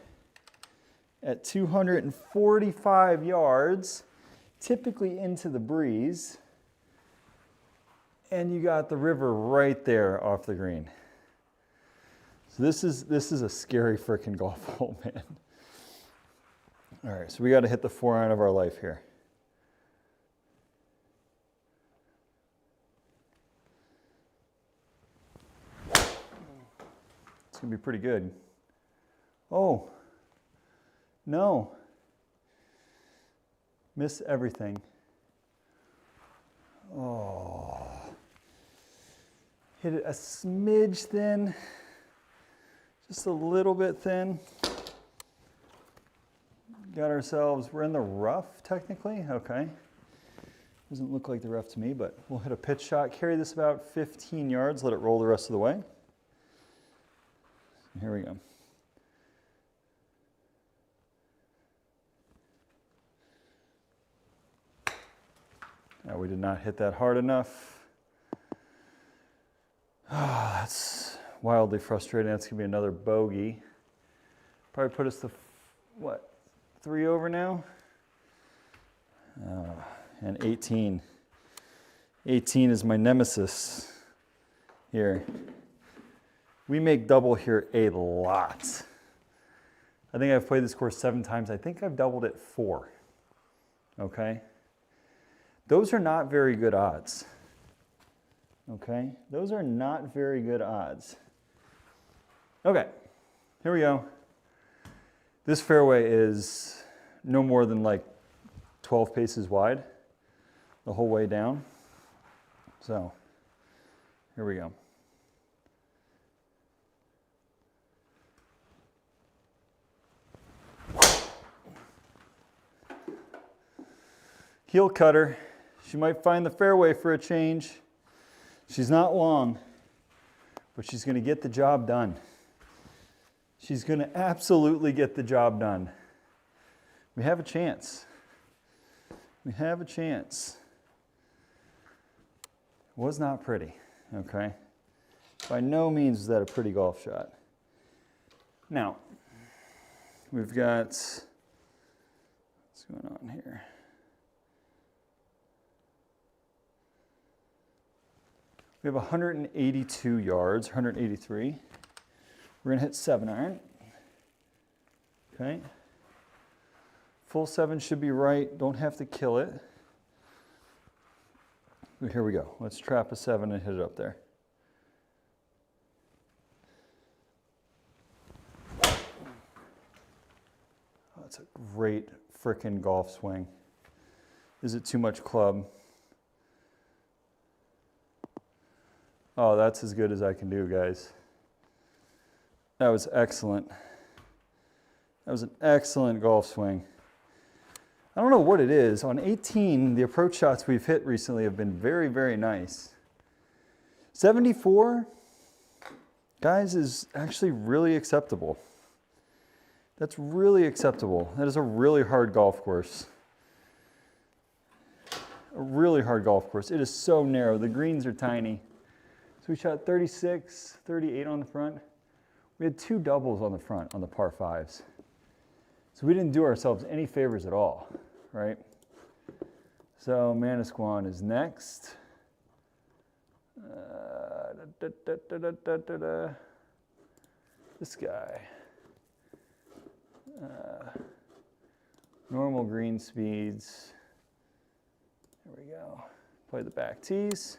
S1: at 245 yards, typically into the breeze, and you got the river right there off the green. So this is a scary freaking golf hole, man. All right, so we got to hit the 4-iron of our life here. It's gonna be pretty good. Oh, no. Miss everything. Oh. Hit it a smidge thin. Just a little bit thin. Got ourselves, we're in the rough technically, okay. Doesn't look like the rough to me, but we'll hit a pitch shot, carry this about 15 yards, let it roll the rest of the way. Here we go. Now we did not hit that hard enough. Oh, that's wildly frustrating. That's gonna be another bogey. Probably put us to, what, 3 over now? And 18. 18 is my nemesis here. We make double here a lot. I think I've played this course 7 times. I think I've doubled it 4. Okay? Those are not very good odds. Okay? Those are not very good odds. Okay, here we go. This fairway is no more than like 12 paces wide the whole way down. So, here we go. Heel cutter. She might find the fairway for a change. She's not long, but she's going to get the job done. She's going to absolutely get the job done. We have a chance. We have a chance. It was not pretty, okay? By no means is that a pretty golf shot. Now, we've got, what's going on here? We have 182 yards, 183. We're gonna hit 7-iron. Okay. Full 7 should be right, don't have to kill it. Here we go. Let's trap a 7 and hit it up there. Oh, that's a great frickin' golf swing. Is it too much club? Oh, that's as good as I can do, guys. That was excellent. That was an excellent golf swing. I don't know what it is. On 18, the approach shots we've hit recently have been very, very nice. 74, guys, is actually really acceptable. That's really acceptable. That is a really hard golf course. A really hard golf course. It is so narrow. The greens are tiny. So we shot 36, 38 on the front. We had 2 doubles on the front on the par 5s. So we didn't do ourselves any favors at all, right? So Manasquan is next. This guy. Normal green speeds. There we go. Play the back tees.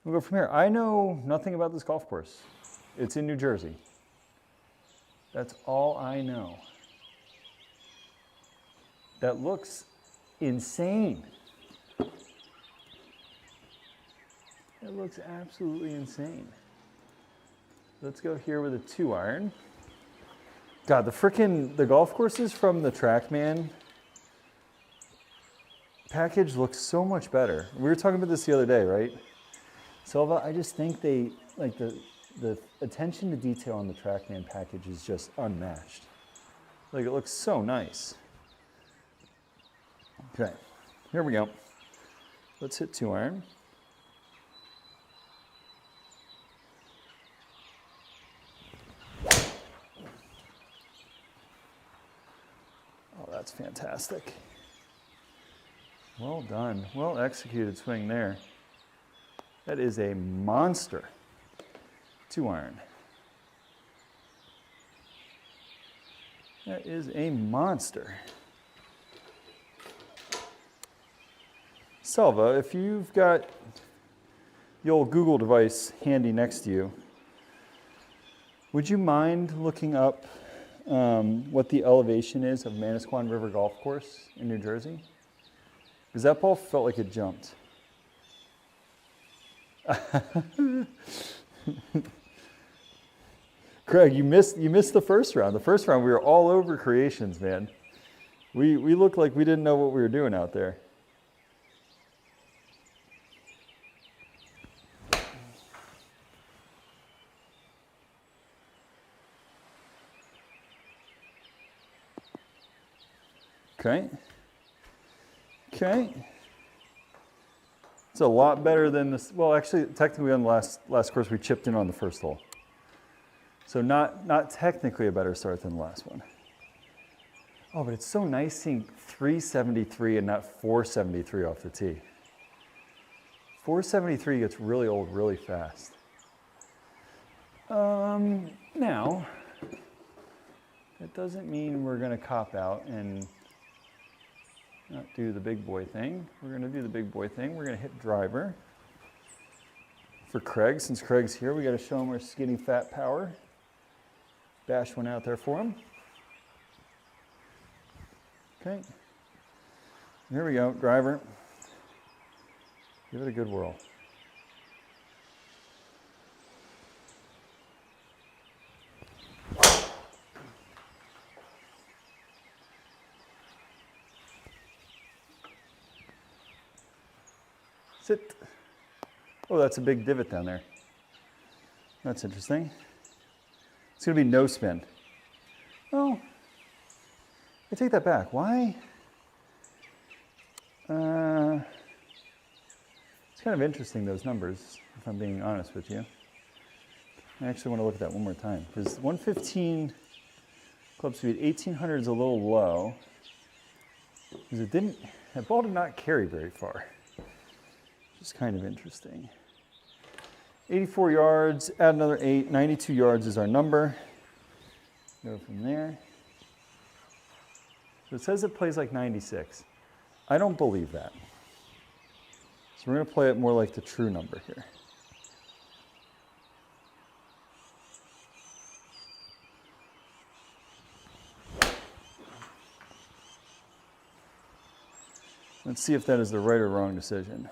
S1: We'll go from here. I know nothing about this golf course. It's in New Jersey. That's all I know. That looks insane. It looks absolutely insane. Let's go here with a 2-iron. God, the golf courses from the TrackMan package looks so much better. We were talking about this the other day, right? Silva, I just think they, like the attention to detail on the TrackMan package is just unmatched. Like, it looks so nice. Okay, here we go. Let's hit 2-iron. Oh, that's fantastic. Well done. Well executed swing there. That is a monster. 2-iron. That is a monster. Selva, if you've got the old Google device handy next to you, would you mind looking up what the elevation is of Manasquan River Golf Course in New Jersey? Because that ball felt like it jumped. Craig, you missed the first round. The first round we were all over creations, man. We looked like we didn't know what we were doing out there. Okay. Okay. It's a lot better than this. Well, actually, technically on the last course, we chipped in on the first hole. So not technically a better start than the last one. Oh, but it's so nice seeing 373 and not 473 off the tee. 473 gets really old really fast. Now, that doesn't mean we're going to cop out and not do the big boy thing. We're going to do the big boy thing. We're going to hit driver. For Craig, since Craig's here, we got to show him our skinny fat power. Bash one out there for him. Okay. Here we go, driver. Give it a good whirl. Sit. Oh, that's a big divot down there. That's interesting. It's going to be no spin. Oh, I take that back. Why? It's kind of interesting, those numbers, if I'm being honest with you. I actually want to look at that one more time, because 115 club speed, 1800 is a little low, because that ball did not carry very far. Which is kind of interesting. 84 yards, add another 8, 92 yards is our number. Go from there. So it says it plays like 96. I don't believe that. So we're going to play it more like the true number here. Let's see if that is the right or wrong decision.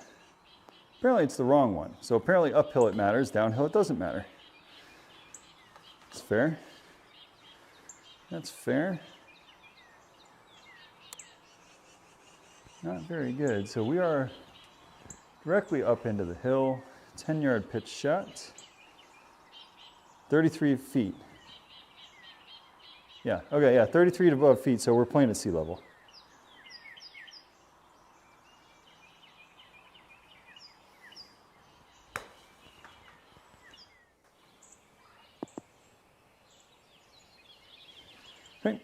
S1: Apparently it's the wrong one. So apparently uphill it matters, downhill it doesn't matter. That's fair. That's fair. Not very good. So we are directly up into the hill. 10-yard pitch shot. 33 feet. Yeah, okay, yeah, 33 above feet, so we're playing at sea level. Okay.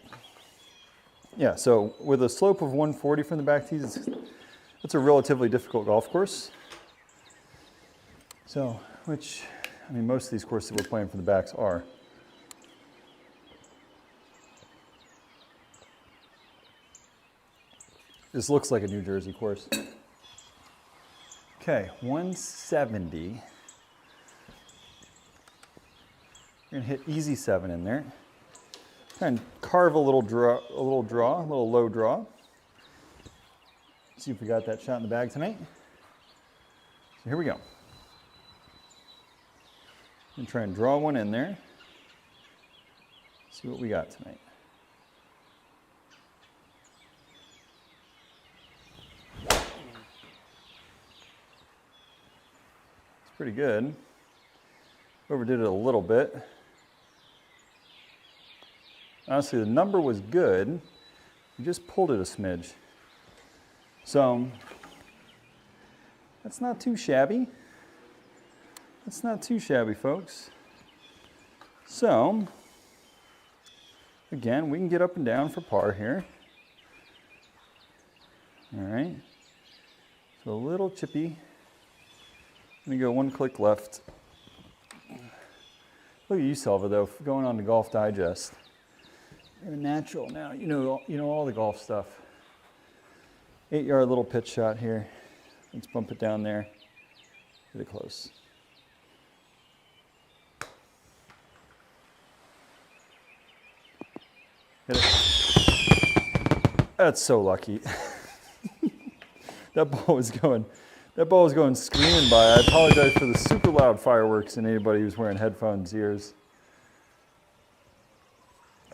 S1: Yeah, so with a slope of 140 from the back tees, it's a relatively difficult golf course. So, which, I mean, most of these courses we're playing from the backs are. This looks like a New Jersey course. Okay, 170. We're gonna hit easy 7 in there. And carve a little low draw. See if we got that shot in the bag tonight. So here we go. And try and draw one in there. See what we got tonight. It's pretty good. Overdid it a little bit. Honestly, the number was good. We just pulled it a smidge. So, that's not too shabby. That's not too shabby, folks. So, again, we can get up and down for par here. All right. So a little chippy. I'm gonna go one click left. Look at you, Selva, though, going on to Golf Digest. You're a natural now. You know all the golf stuff. 8-yard little pitch shot here. Let's bump it down there. Get it close. Hit it. That's so lucky. That ball was going screaming by. I apologize for the super loud fireworks and anybody who's wearing headphones ears.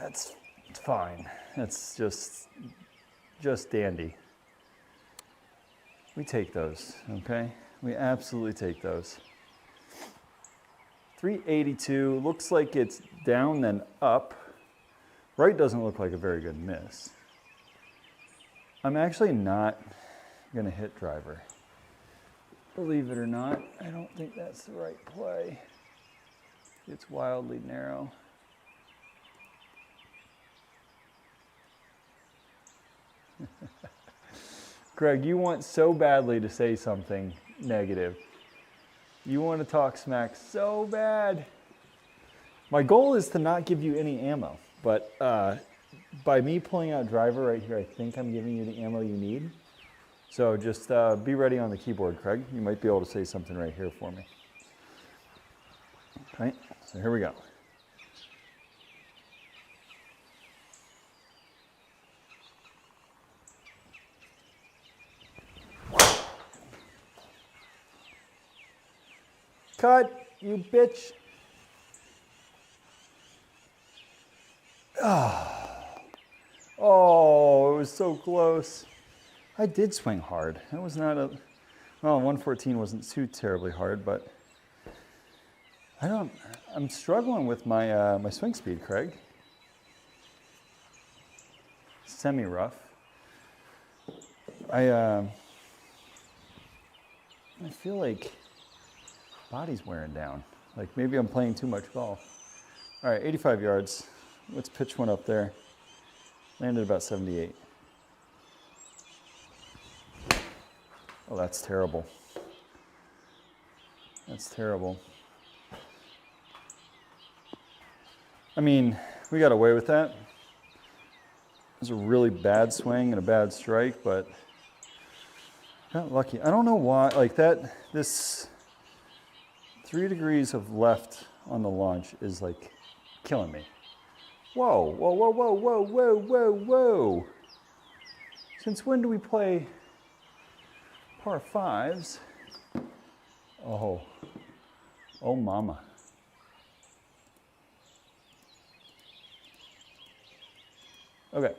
S1: It's fine. That's just dandy. We take those, okay? We absolutely take those. 382, looks like it's down then up. Right doesn't look like a very good miss. I'm actually not gonna hit driver. Believe it or not, I don't think that's the right play. It's wildly narrow. Greg, you want so badly to say something negative. You want to talk smack so bad. My goal is to not give you any ammo, but by me pulling out driver right here, I think I'm giving you the ammo you need. So just be ready on the keyboard, Craig. You might be able to say something right here for me. Okay, so here we go. Cut, you bitch. Oh, it was so close. I did swing hard. That was not Well, 114 wasn't too terribly hard, but I'm struggling with my, my swing speed, Craig. Semi-rough. I feel like body's wearing down. Like maybe I'm playing too much golf. All right, 85 yards. Let's pitch one up there. Landed about 78. Oh, that's terrible. That's terrible. I mean, we got away with that. It was a really bad swing and a bad strike, but got lucky. I don't know why, like that, this 3 degrees of left on the launch is like killing me. Whoa, whoa, whoa, whoa, whoa, whoa, whoa, whoa. Since when do we play par fives? Oh, oh mama. Okay.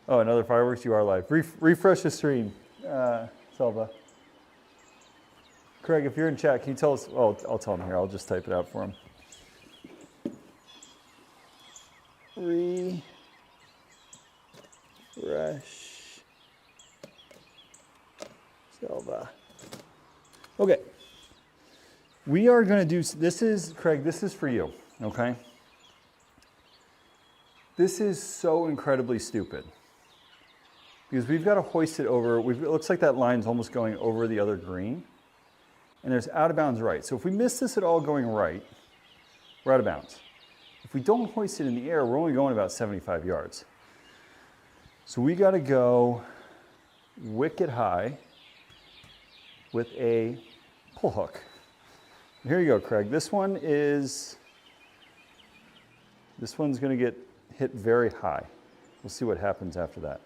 S1: Oh, another fireworks, you are live. Refresh the stream, Selva. Craig, if you're in chat, can you tell us? Oh, I'll tell him here. I'll just type it out for him. Refresh. Selva. Okay. We are going to do, this is, Craig, this is for you, okay? This is so incredibly stupid. Because we've got to hoist it over, it looks like that line's almost going over the other green. And there's out of bounds right. So if we miss this at all going right, we're out of bounds. If we don't hoist it in the air, we're only going about 75 yards. So we got to go wicked high with a pull hook. Here you go, Craig. This one's going to get hit very high. We'll see what happens after that.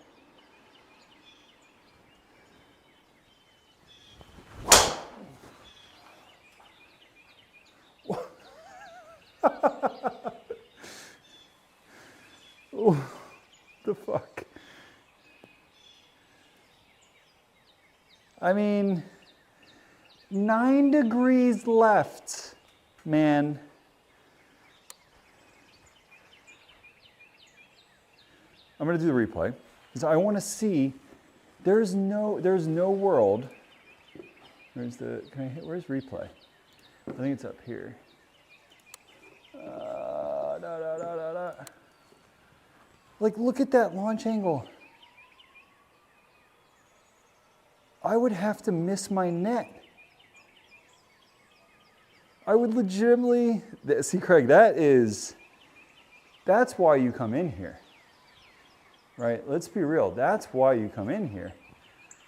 S1: Oh, the fuck. I mean, 9 degrees left, man. I'm going to do the replay because I want to see. There's no world. Where's replay? I think it's up here. Like, look at that launch angle. I would have to miss my net. I would legitimately, see, Craig, that's why you come in here. Right? Let's be real. That's why you come in here.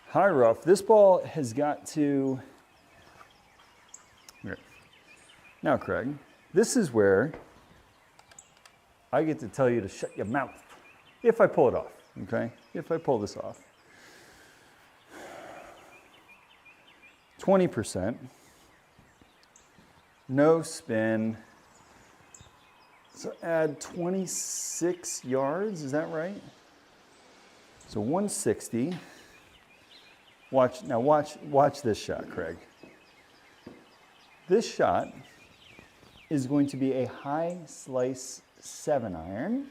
S1: High rough. This ball has got to, here. Now, Craig, this is where I get to tell you to shut your mouth. If I pull it off, okay? If I pull this off. 20%. No spin. So add 26 yards, is that right? So 160. Watch this shot, Craig. This shot is going to be a high slice 7-iron.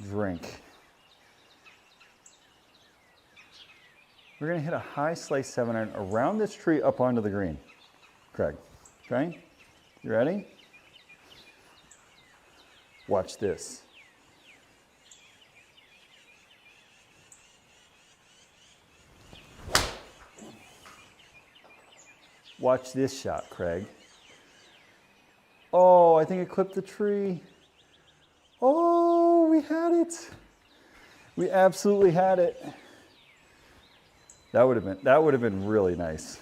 S1: Drink. We're going to hit a high slice 7-iron around this tree up onto the green. Craig, okay? You ready? Watch this. Watch this shot, Craig. Oh, I think it clipped the tree. Oh, we had it. We absolutely had it. That would have been really nice.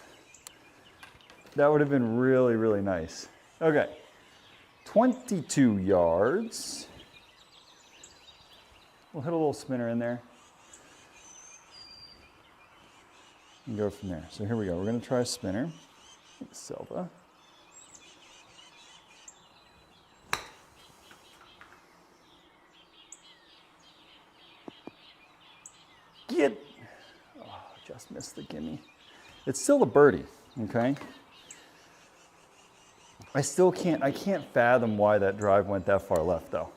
S1: That would have been really, really nice. Okay. 22 yards. We'll hit a little spinner in there. And go from there. So here we go. We're going to try a spinner. Silva. Get, oh, just missed the gimme. It's still a birdie, okay? I can't fathom why that drive went that far left though.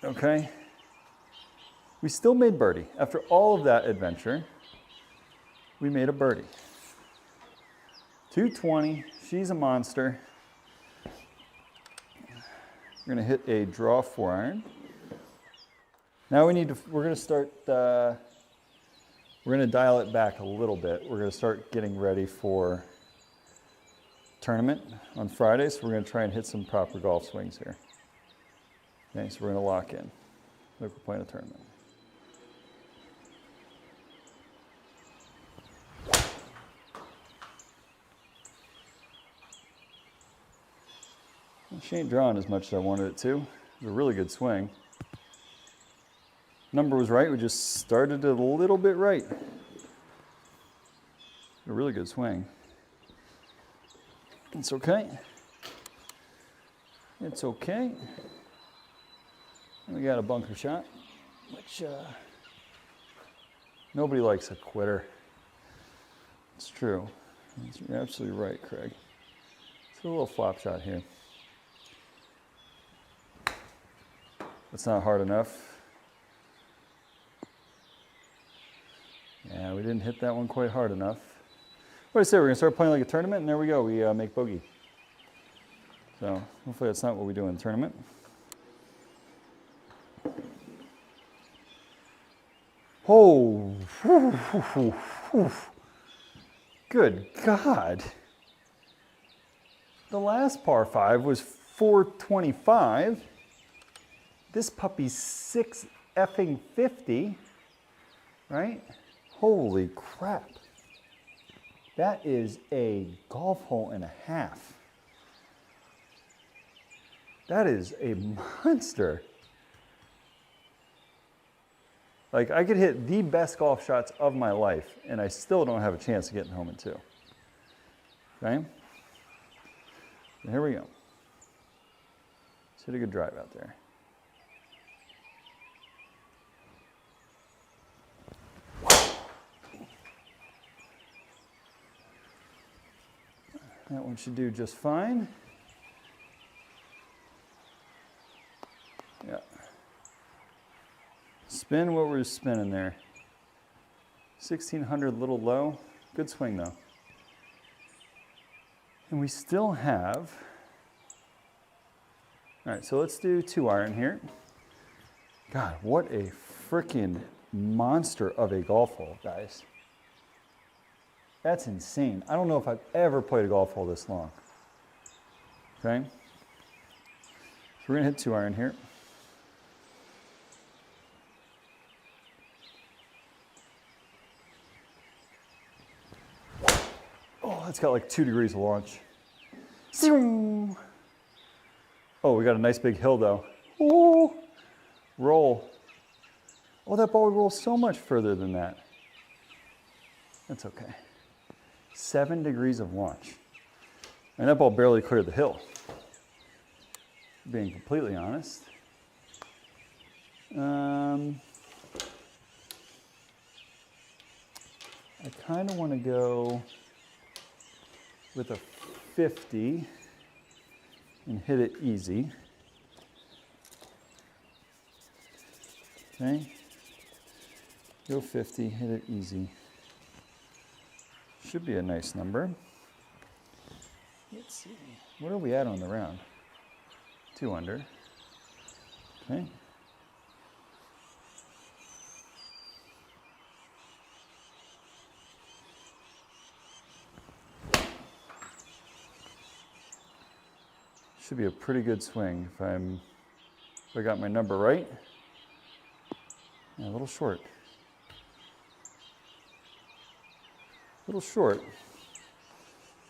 S1: Okay? We still made birdie. After all of that adventure, we made a birdie. 220, she's a monster. We're gonna hit a draw 4-iron. Now we're gonna start, we're gonna dial it back a little bit. We're gonna start getting ready for tournament on Friday, so we're gonna try and hit some proper golf swings here. Okay, so we're gonna lock in, like we're playing a tournament. She ain't drawing as much as I wanted it to. It was a really good swing. Number was right, we just started it a little bit right. A really good swing. It's okay. It's okay. And we got a bunker shot, which nobody likes a quitter. It's true. You're absolutely right, Craig. It's a little flop shot here. That's not hard enough. Yeah, we didn't hit that one quite hard enough. What do I say? We're gonna start playing like a tournament, and there we go. We make bogey. So hopefully that's not what we do in the tournament. Oh, good God. The last par 5 was 425. This puppy's 6-50, right? Holy crap. That is a golf hole and a half. That is a monster. Like, I could hit the best golf shots of my life, and I still don't have a chance of getting home in 2. Okay? So here we go. Let's hit a good drive out there. That one should do just fine. Yeah. Spin what we're spinning there. 1600, little low. Good swing though. And we still have, all right, so let's do 2-iron here. God, what a freaking monster of a golf hole, guys. That's insane. I don't know if I've ever played a golf hole this long. Okay? So we're gonna hit 2-iron here. Oh, that's got like 2 degrees of launch. Oh, we got a nice big hill though. Oh, roll. Oh, that ball would roll so much further than that. That's okay. 7 degrees of launch. And that ball barely cleared the hill. Being completely honest. I kind of want to go with a 50 and hit it easy. Okay. Go 50, hit it easy. Should be a nice number. Let's see. What are we at on the round? 2 under. Okay. Should be a pretty good swing if I got my number right. Yeah, a little short. A little short,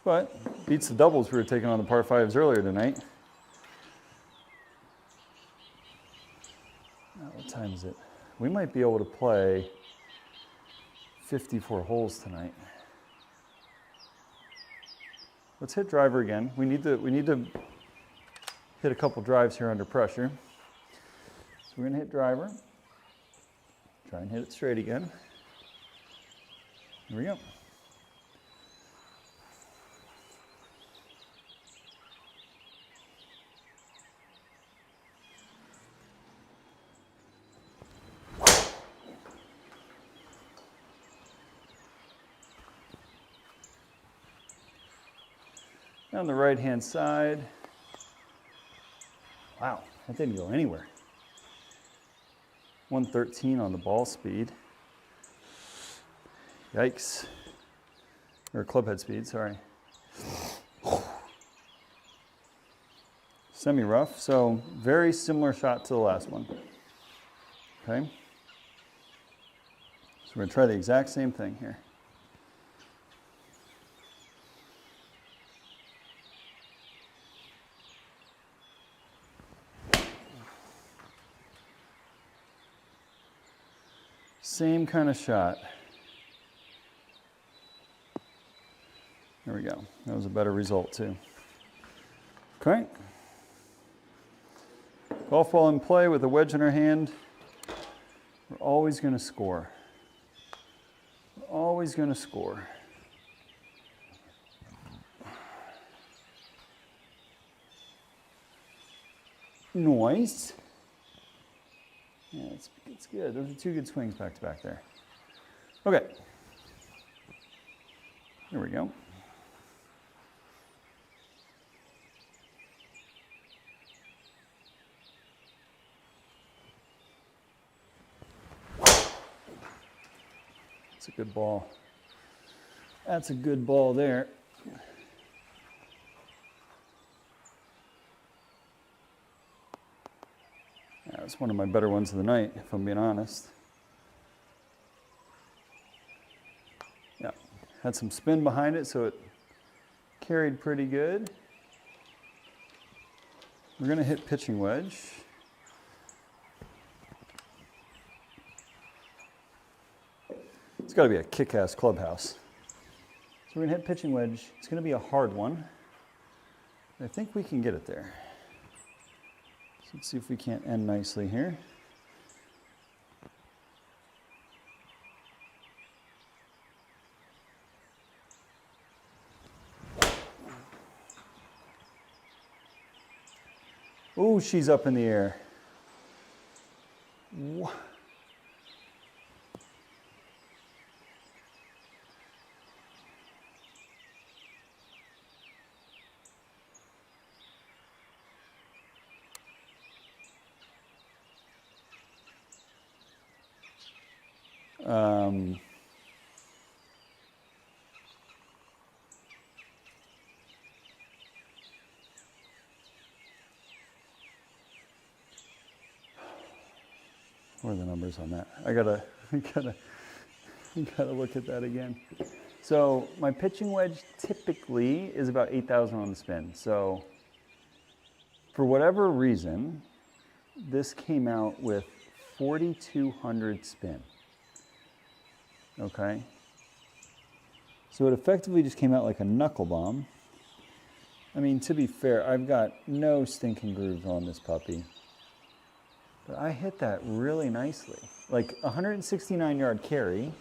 S1: but beats the doubles we were taking on the par 5s earlier tonight. Now, what time is it? We might be able to play 54 holes tonight. Let's hit driver again. We need to hit a couple drives here under pressure. So we're gonna hit driver. Try and hit it straight again. Here we go. On the right-hand side, wow, that didn't go anywhere. 113 on the ball speed. Yikes. Or club head speed, sorry. Semi-rough, so very similar shot to the last one. Okay. So we're gonna try the exact same thing here. Same kind of shot. There we go. That was a better result too. Okay. Golf ball in play with a wedge in our hand. We're always going to score. We're always going to score. Nice. Yeah, it's good. Those are two good swings back to back there. Okay. There we go. That's a good ball. That's a good ball there. That's one of my better ones of the night, if I'm being honest. Yeah, had some spin behind it, so it carried pretty good. We're going to hit pitching wedge. It's got to be a kick-ass clubhouse. So we're going to hit pitching wedge. It's going to be a hard one. I think we can get it there. So let's see if we can't end nicely here. Ooh, she's up in the air. What? What are the numbers on that? I gotta look at that again. So my pitching wedge typically is about 8,000 on the spin. So for whatever reason, this came out with 4,200 spin. Okay. So it effectively just came out like a knuckle bomb. I mean, to be fair, I've got no stinking grooves on this puppy. But I hit that really nicely. Like 169-yard carry.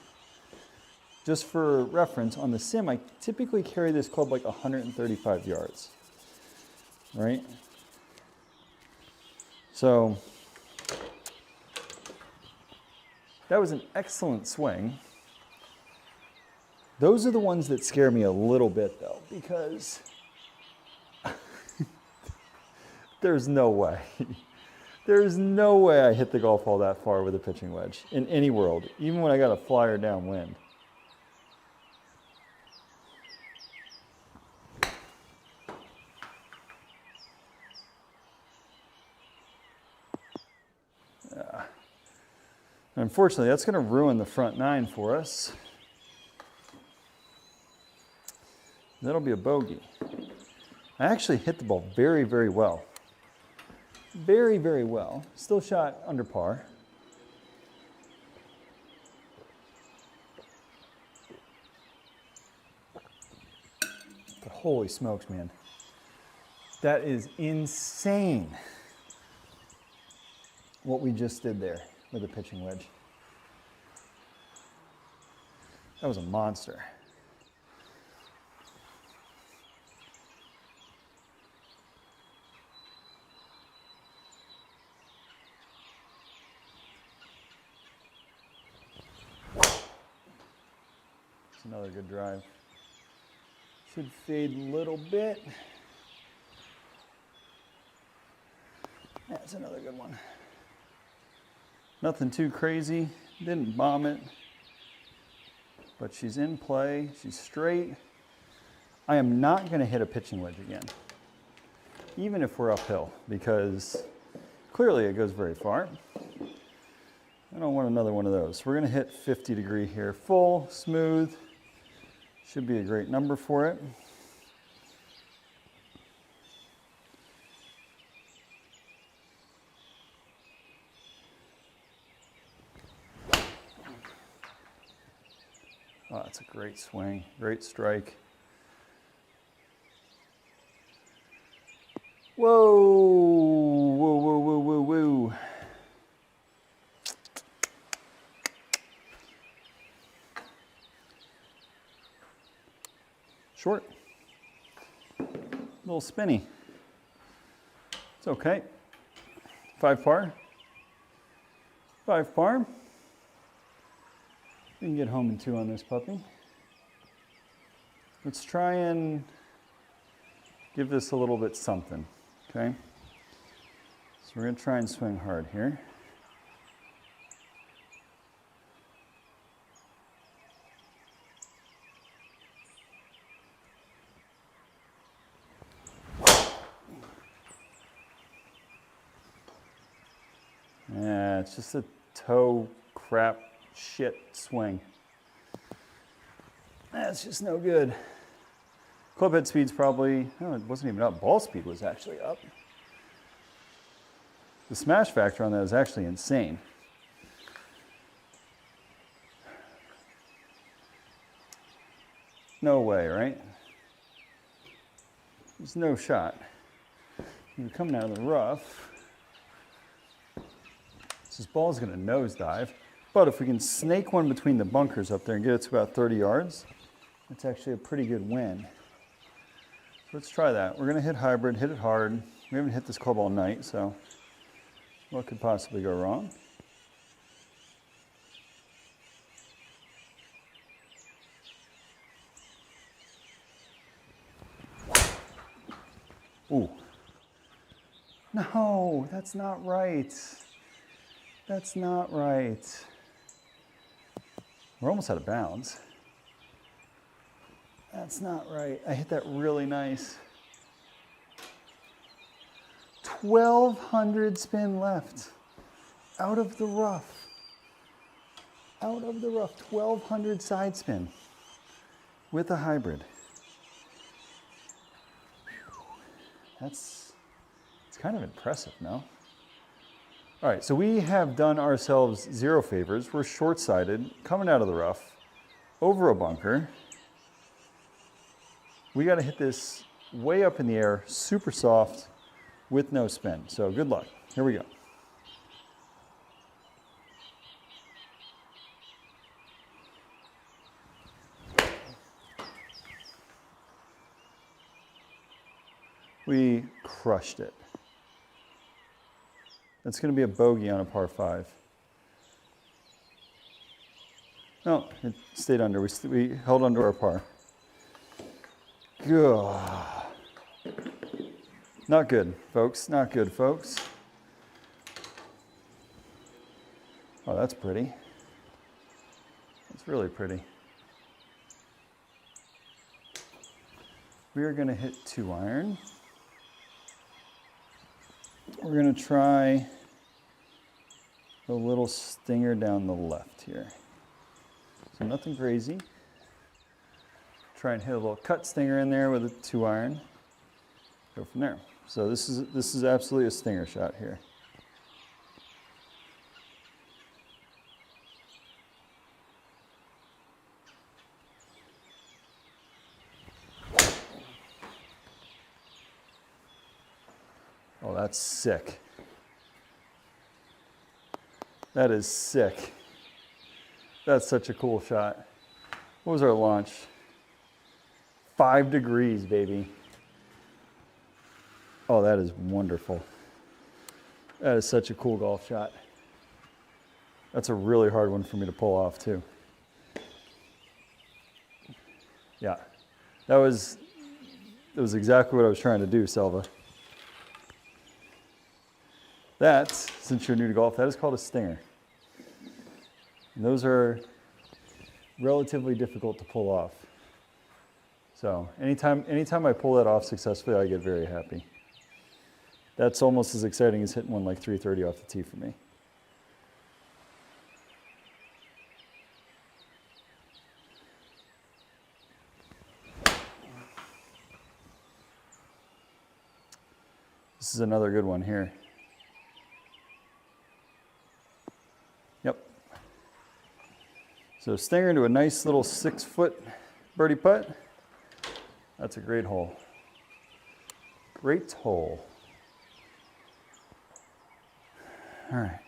S1: Just for reference, on the sim, I typically carry this club like 135 yards. Right? So that was an excellent swing. Those are the ones that scare me a little bit though, because there's no way. There's no way I hit the golf ball that far with a pitching wedge in any world, even when I got a flyer downwind. Unfortunately, that's going to ruin the front nine for us. That'll be a bogey. I actually hit the ball very, very well. Very, very well. Still shot under par. But holy smokes, man. That is insane what we just did there with a pitching wedge. That was a monster. It's another good drive. Should fade a little bit. That's another good one. Nothing too crazy. Didn't bomb it. But she's in play. She's straight. I am not going to hit a pitching wedge again, even if we're uphill, because clearly it goes very far. I don't want another one of those. We're going to hit 50 degree here. Full, smooth. Should be a great number for it. Oh, that's a great swing, great strike. Whoa, whoa, whoa, whoa, whoa, whoa. Short, a little spinny. It's okay. 5 par. 5 par. We can get home in 2 on this puppy. Let's try and give this a little bit something, okay? So we're gonna try and swing hard here. Yeah, it's just a toe crap shit swing. That's just no good. Club head speed's probably, oh, it wasn't even up. Ball speed was actually up. The smash factor on that is actually insane. No way, right? There's no shot. You're coming out of the rough. This ball's gonna nosedive. But if we can snake one between the bunkers up there and get it to about 30 yards, that's actually a pretty good win. So let's try that. We're gonna hit hybrid, hit it hard. We haven't hit this club all night, so what could possibly go wrong? Ooh. No, that's not right. That's not right. We're almost out of bounds. That's not right. I hit that really nice. 1,200 spin left. Out of the rough. Out of the rough. 1,200 side spin with a hybrid. It's kind of impressive, no? All right, so we have done ourselves 0 favors. We're short-sided, coming out of the rough, over a bunker. We got to hit this way up in the air, super soft, with no spin. So good luck. Here we go. We crushed it. That's going to be a bogey on a par 5. No, it stayed under. We held under our par. Good. Not good, folks. Not good, folks. Oh, that's pretty. That's really pretty. We are going to hit 2-iron. We're going to try a little stinger down the left here. So nothing crazy. Try and hit a little cut stinger in there with a 2-iron. Go from there. So this is absolutely a stinger shot here. Oh, that's sick. That is sick. That's such a cool shot. What was our launch? 5 degrees, baby. Oh, that is wonderful. That is such a cool golf shot. That's a really hard one for me to pull off too. Yeah, that was exactly what I was trying to do, Selva. That, since you're new to golf, that is called a stinger. And those are relatively difficult to pull off. So anytime I pull that off successfully, I get very happy. That's almost as exciting as hitting one like 330 off the tee for me. This is another good one here. Yep. So stinger into a nice little 6-foot birdie putt. That's a great hole. Great hole. All right.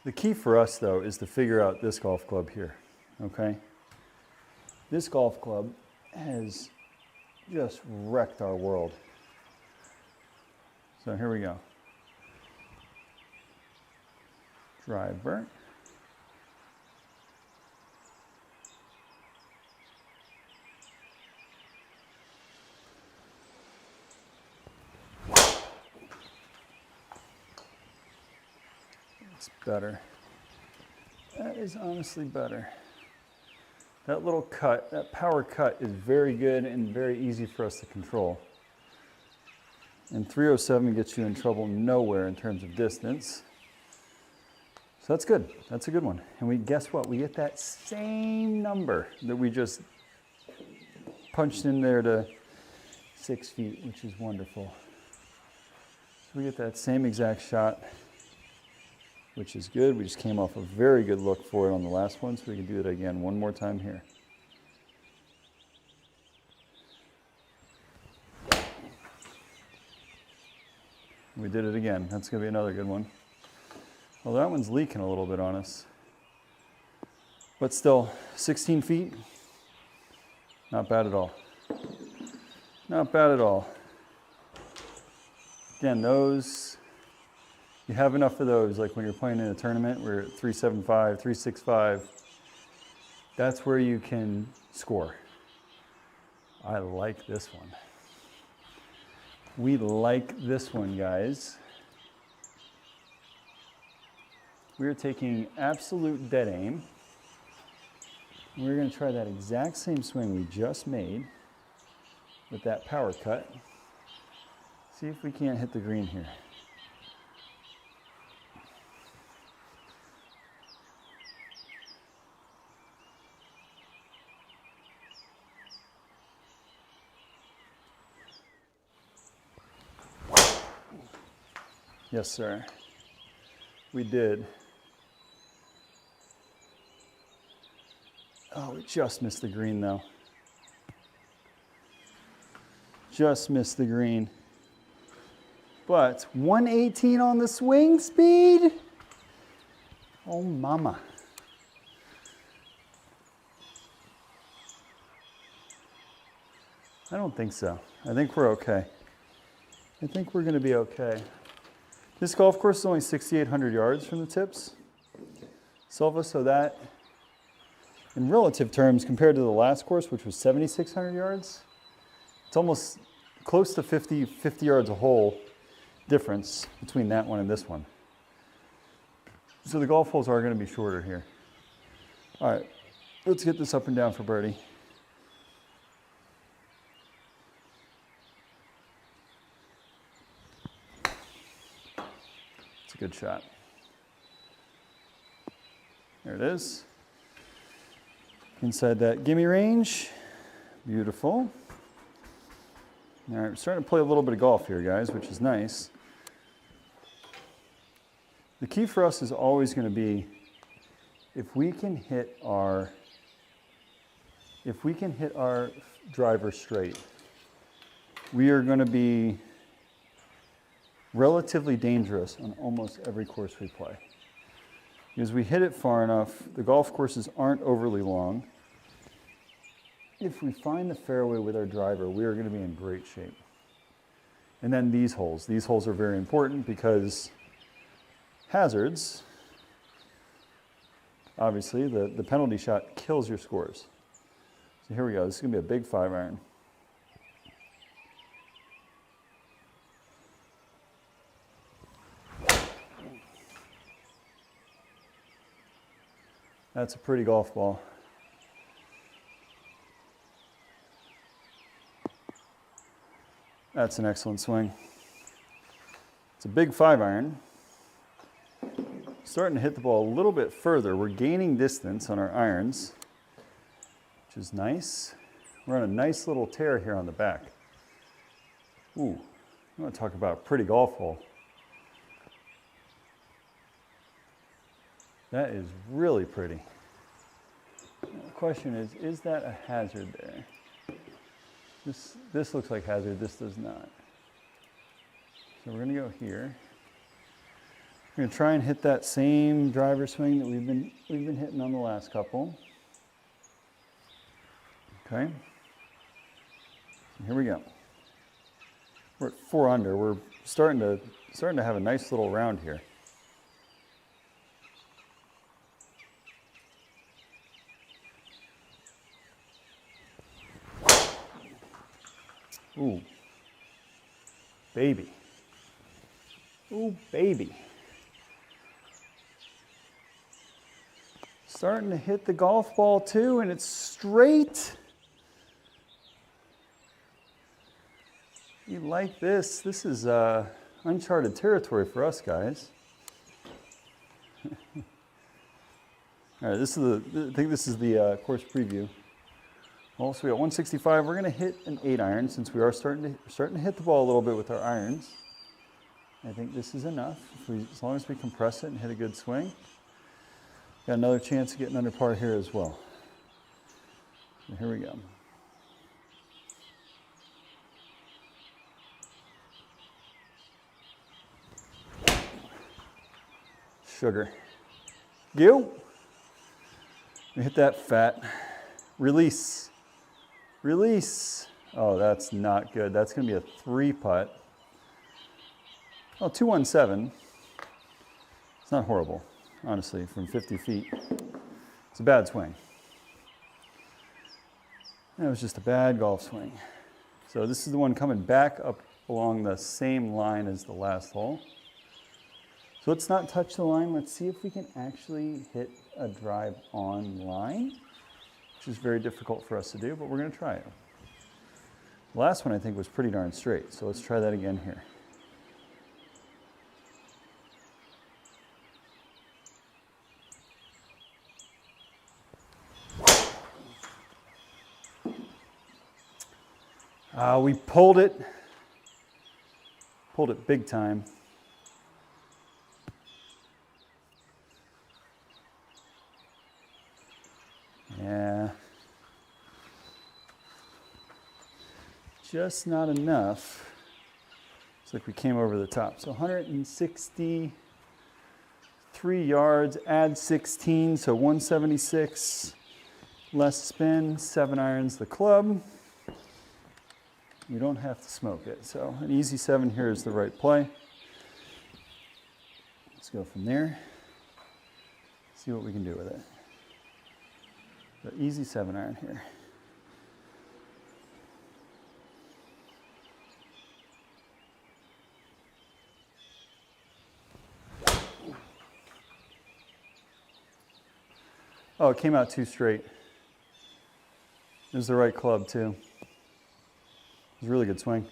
S1: The key for us, though, is to figure out this golf club here, okay? This golf club has just wrecked our world. So here we go. Driver. That's better. That is honestly better. That little cut, that power cut is very good and very easy for us to control. And 307 gets you in trouble nowhere in terms of distance. So that's good. That's a good one. And guess what? We get that same number that we just punched in there to 6 feet, which is wonderful. So we get that same exact shot, which is good. We just came off a very good look for it on the last one, so we can do it again one more time here. We did it again. That's going to be another good one. Well, that one's leaking a little bit on us. But still, 16 feet, not bad at all. Not bad at all. Again, those, you have enough of those, like when you're playing in a tournament, we're at 375, 365. That's where you can score. I like this one. We like this one, guys. We're taking absolute dead aim. We're going to try that exact same swing we just made with that power cut. See if we can't hit the green here. Yes, sir. We did. Oh, we just missed the green, though. Just missed the green. But 118 on the swing speed? Oh, mama. I don't think so. I think we're okay. I think we're going to be okay. This golf course is only 6,800 yards from the tips, Silva, so that, in relative terms, compared to the last course, which was 7,600 yards, it's almost close to 50 yards a hole difference between that one and this one. So the golf holes are going to be shorter here. All right, let's get this up and down for birdie. Good shot. There it is. Inside that gimme range. Beautiful. All right, we're starting to play a little bit of golf here, guys, which is nice. The key for us is always going to be if we can hit our driver straight, we are going to be relatively dangerous on almost every course we play. because we hit it far enough. The golf courses aren't overly long. If we find the fairway with our driver, we are going to be in great shape. And then these holes. These holes are very important because hazards, obviously, the penalty shot kills your scores. So here we go. This is going to be a big 5-iron. That's a pretty golf ball. That's an excellent swing. It's a big 5-iron. Starting to hit the ball a little bit further. We're gaining distance on our irons, which is nice. We're on a nice little tear here on the back. Ooh, I want to talk about a pretty golf hole. That is really pretty. Now, the question is that a hazard there? This looks like hazard, this does not. So we're gonna go here. We're gonna try and hit that same driver swing that we've been hitting on the last couple. Okay. So here we go. We're at 4 under. We're starting to have a nice little round here. Ooh, baby. Ooh, baby. Starting to hit the golf ball too, and it's straight. You like this? This is uncharted territory for us guys. All right, I think this is the course preview. Also, we got 165. We're going to hit an 8-iron since we are starting to hit the ball a little bit with our irons. I think this is enough. As long as we compress it and hit a good swing. Got another chance of getting under par here as well. So here we go. Sugar. Go. We hit that fat. Release. Release. Oh, that's not good. That's going to be a 3-putt. Oh, 217. It's not horrible, honestly, from 50 feet. It's a bad swing. That was just a bad golf swing. So this is the one coming back up along the same line as the last hole. So let's not touch the line. Let's see if we can actually hit a drive on line, which is very difficult for us to do, but we're going to try it. The last one I think was pretty darn straight, so let's try that again here. We pulled it big time. Yeah. Just not enough. Looks like we came over the top. So 163 yards, add 16, so 176. Less spin, 7 irons the club. You don't have to smoke it. So an easy 7 here is the right play. Let's go from there. See what we can do with it. The easy 7-iron here. Oh, it came out too straight. It was the right club too. It was a really good swing.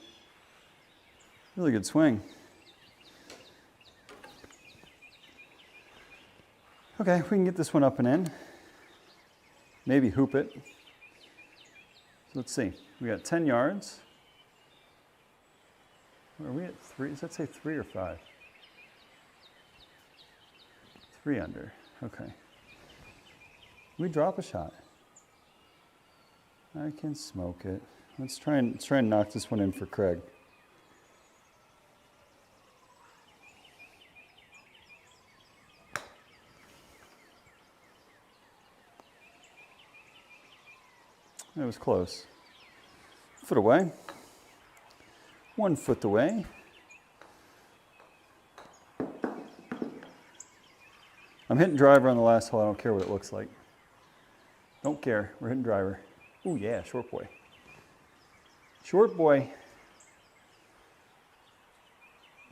S1: Really good swing. Okay, we can get this one up and in. Maybe hoop it. So let's see. We got 10 yards. Are we at 3? Does that say 3 or 5? 3 under. Okay. We drop a shot. I can smoke it. Let's try and knock this one in for Craig. That was close. Foot away. 1 foot away. I'm hitting driver on the last hole. I don't care what it looks like. Don't care. We're hitting driver. Ooh, yeah, short boy. Short boy.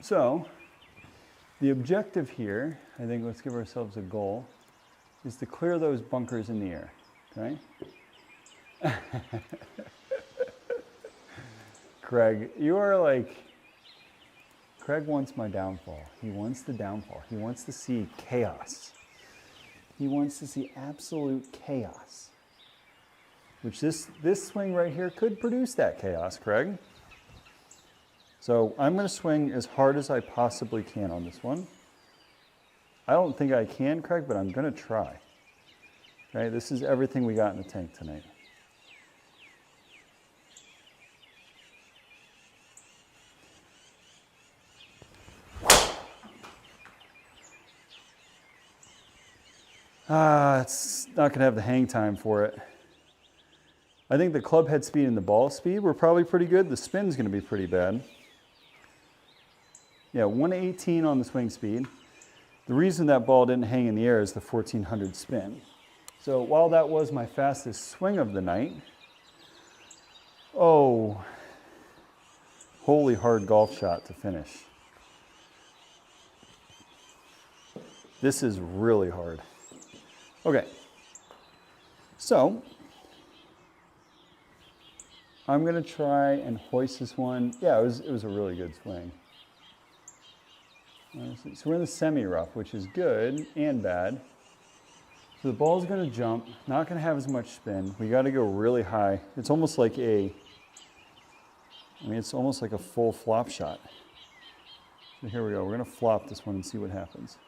S1: So, the objective here, I think let's give ourselves a goal, is to clear those bunkers in the air, okay? Craig, you are like, Craig wants my downfall. He wants the downfall. He wants to see chaos. He wants to see absolute chaos. Which this swing right here could produce that chaos, Craig. So I'm going to swing as hard as I possibly can on this one. I don't think I can, Craig, but I'm going to try. Okay, this is everything we got in the tank tonight. It's not going to have the hang time for it. I think the club head speed and the ball speed were probably pretty good. The spin's going to be pretty bad. Yeah, 118 on the swing speed. The reason that ball didn't hang in the air is the 1400 spin. So while that was my fastest swing of the night, oh, holy hard golf shot to finish. This is really hard. Okay, so I'm going to try and hoist this one. Yeah, it was a really good swing. So we're in the semi-rough, which is good and bad. So the ball's going to jump, not going to have as much spin. We got to go really high. It's almost like it's almost like a full flop shot. So here we go. We're going to flop this one and see what happens.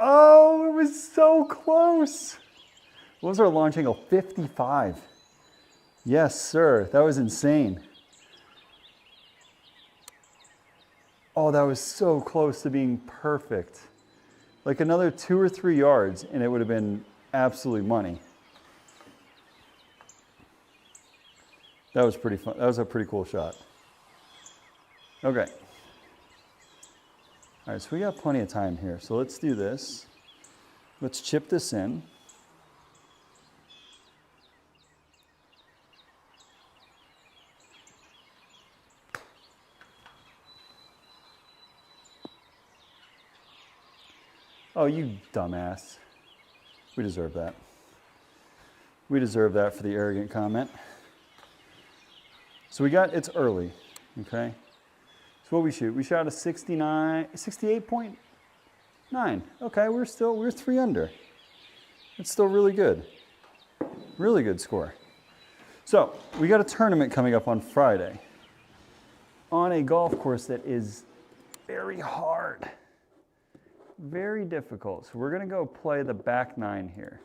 S1: Oh, it was so close. What was our launch angle? 55. Yes, sir. That was insane. Oh, that was so close to being perfect. Like another 2 or 3 yards, and it would have been absolute money. That was pretty fun. That was a pretty cool shot. Okay. All right, so we got plenty of time here. So let's do this. Let's chip this in. Oh, you dumbass. We deserve that. We deserve that for the arrogant comment. So it's early, okay? So what we shoot? We shot a 68.9. Okay, we're 3 under. It's still really good. Really good score. So we got a tournament coming up on Friday on a golf course that is very hard. Very difficult. So we're going to go play the back 9 here.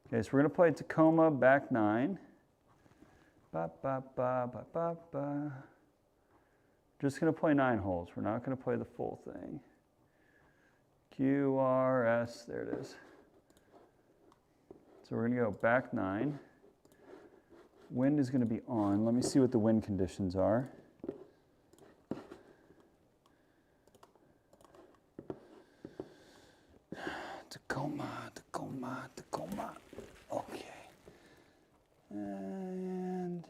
S1: Okay, so we're going to play Tacoma back 9. Ba, ba, ba, ba, ba, ba. Just going to play 9 holes. We're not going to play the full thing. QRS, there it is. So we're going to go back 9. Wind is going to be on. Let me see what the wind conditions are. Tacoma, Tacoma, Tacoma. Okay. And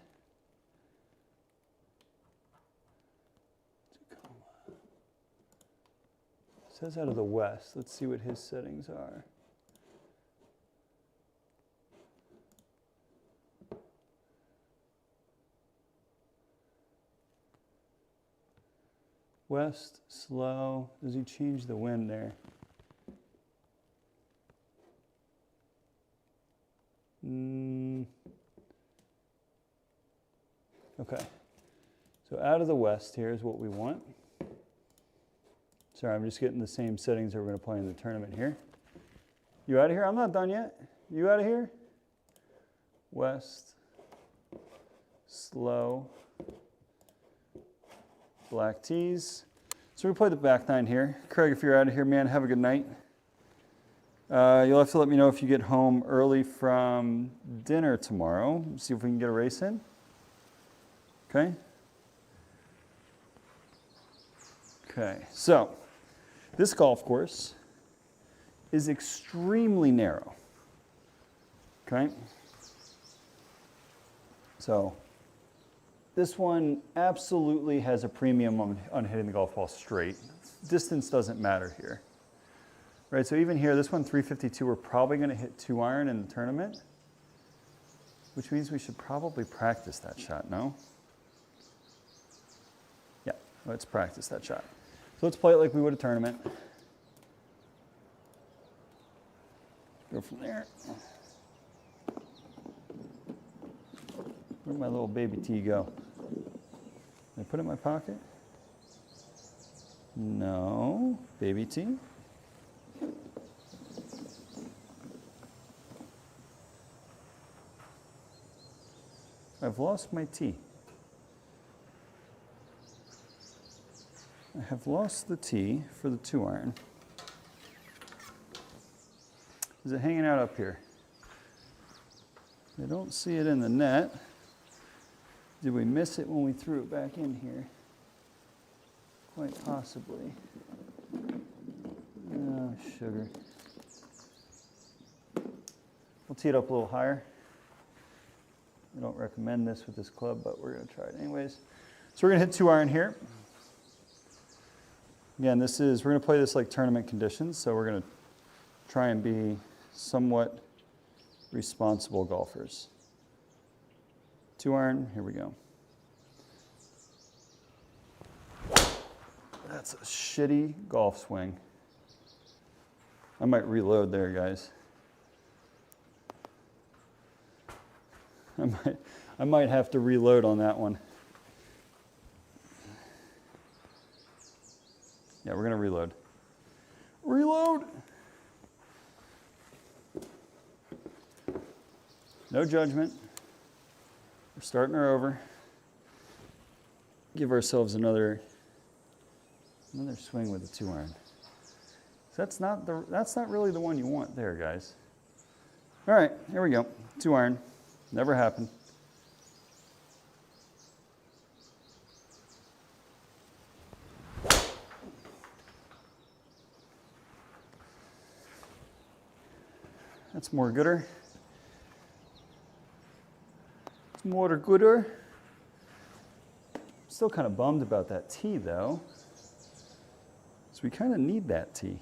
S1: Tacoma. It says out of the west. Let's see what his settings are. West, slow. Does he change the wind there? Okay, so out of the west, here's what we want. Sorry, I'm just getting the same settings that we're going to play in the tournament here. You out of here? I'm not done yet. You out of here? West, slow, black tees. So we play the back nine here. Craig, if you're out of here, man, have a good night. You'll have to let me know if you get home early from dinner tomorrow. See if we can get a race in. Okay? Okay, so this golf course is extremely narrow. Okay? So this one absolutely has a premium on hitting the golf ball straight. Distance doesn't matter here. Right, so even here, this one 352, we're probably going to hit 2-iron in the tournament, which means we should probably practice that shot, no? Yeah, let's practice that shot. So let's play it like we would a tournament. Go from there. Where'd my little baby tee go? Did I put it in my pocket? No, baby tee. I've lost my tee. I have lost the tee for the 2-iron. Is it hanging out up here? I don't see it in the net. Did we miss it when we threw it back in here? Quite possibly. Oh, sugar. We'll tee it up a little higher. I don't recommend this with this club, but we're going to try it anyways. So we're going to hit 2-iron here. Again, we're going to play this like tournament conditions, so we're going to try and be somewhat responsible golfers. 2-iron, here we go. That's a shitty golf swing. I might reload there, guys. I might have to reload on that one. Yeah, we're going to reload. Reload! No judgment. We're starting her over. Give ourselves another swing with a 2-iron. So that's not really the one you want there, guys. All right, here we go. 2-iron. Never happened. That's more gooder. It's more gooder. Still kind of bummed about that tee, though. So we kind of need that tee,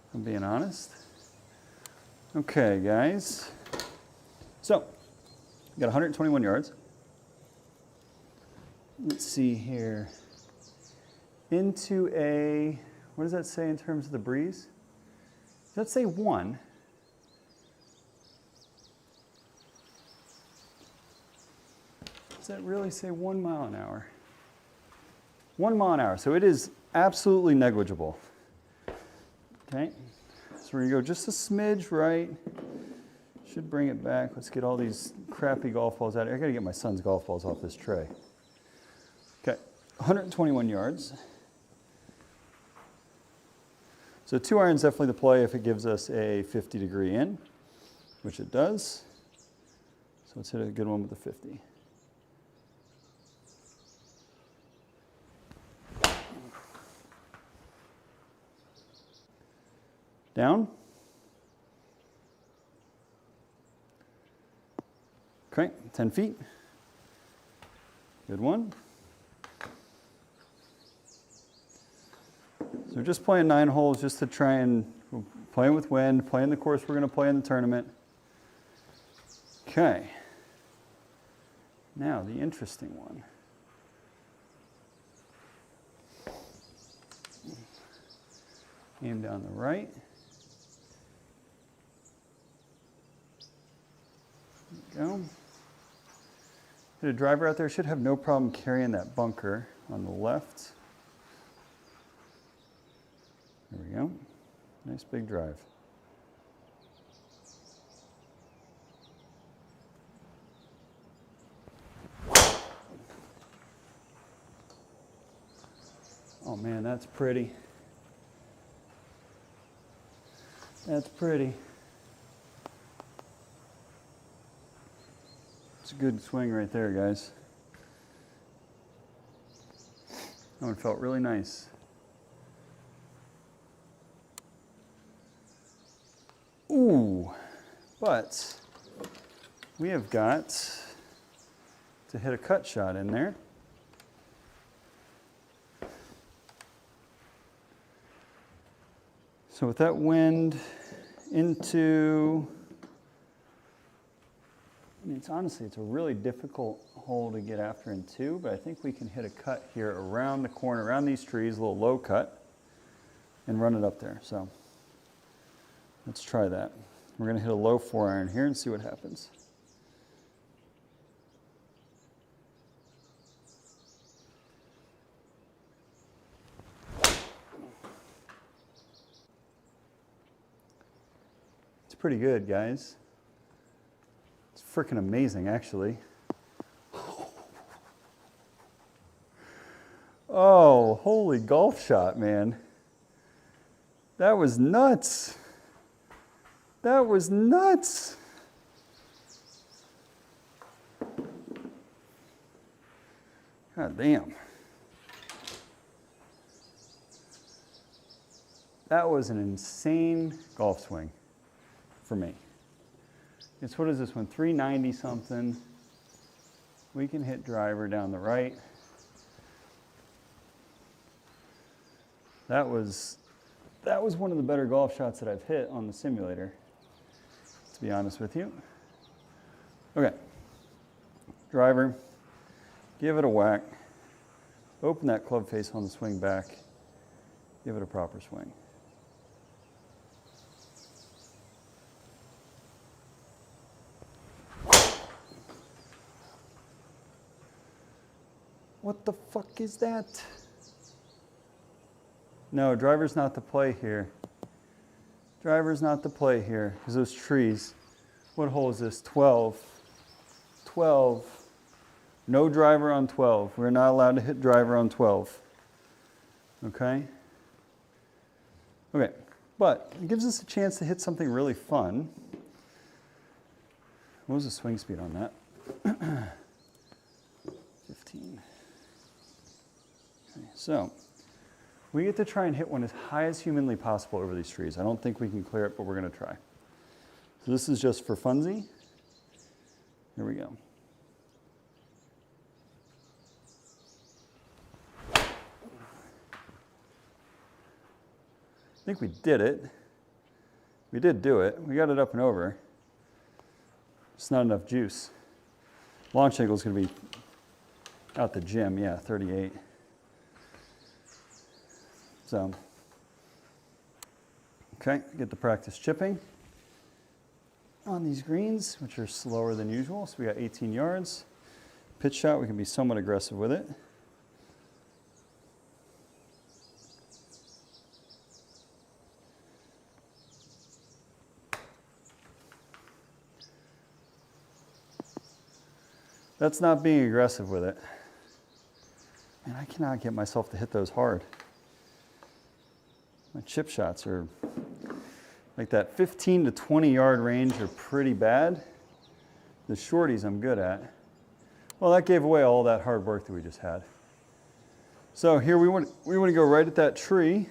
S1: if I'm being honest. Okay, guys. So, we got 121 yards. Let's see here. Into a, what does that say in terms of the breeze? Does that say 1? Does that really say 1 mile an hour? 1 mile an hour, so it is absolutely negligible. Okay, so we're gonna go just a smidge right. Should bring it back. Let's get all these crappy golf balls out of here. I gotta get my son's golf balls off this tray. Okay, 121 yards. So 2-iron's definitely the play if it gives us a 50-degree in, which it does. So let's hit a good one with a 50. Down. Okay, 10 feet. Good one. So we're just playing 9 holes just to try and play with wind, playing the course we're going to play in the tournament. Okay. Now the interesting one. Aim down the right. There we go. Hit a driver out there. Should have no problem carrying that bunker on the left. There we go. Nice big drive. Oh man, that's pretty. That's pretty. It's a good swing right there, guys. That one felt really nice. Ooh, but we have got to hit a cut shot in there. So with that wind into, I mean, honestly, it's a really difficult hole to get after in two, but I think we can hit a cut here around the corner, around these trees, a little low cut, and run it up there. So let's try that. We're going to hit a low 4-iron here and see what happens. It's pretty good, guys. It's freaking amazing, actually. Oh, holy golf shot, man. That was nuts. That was nuts. God damn. That was an insane golf swing for me. It's, what is this one, 390 something. We can hit driver down the right. That was one of the better golf shots that I've hit on the simulator, to be honest with you. Okay, driver, give it a whack, open that club face on the swing back, give it a proper swing. What the fuck is that? No, driver's not the play here. Driver's not the play here, because those trees. What hole is this? 12. 12. No driver on 12. We're not allowed to hit driver on 12. Okay? Okay, but it gives us a chance to hit something really fun. What was the swing speed on that? 15. Okay, so we get to try and hit one as high as humanly possible over these trees. I don't think we can clear it, but we're going to try. So this is just for funsie. Here we go. I think we did it. We did do it. We got it up and over. It's not enough juice. Launch angle is going to be out the gym, yeah, 38. So, okay, get to practice chipping on these greens, which are slower than usual. So we got 18 yards. Pitch shot, we can be somewhat aggressive with it. That's not being aggressive with it. And I cannot get myself to hit those hard. My chip shots are like that 15 to 20 yard range are pretty bad. The shorties I'm good at. Well, that gave away all that hard work that we just had. So here we want to go right at that tree.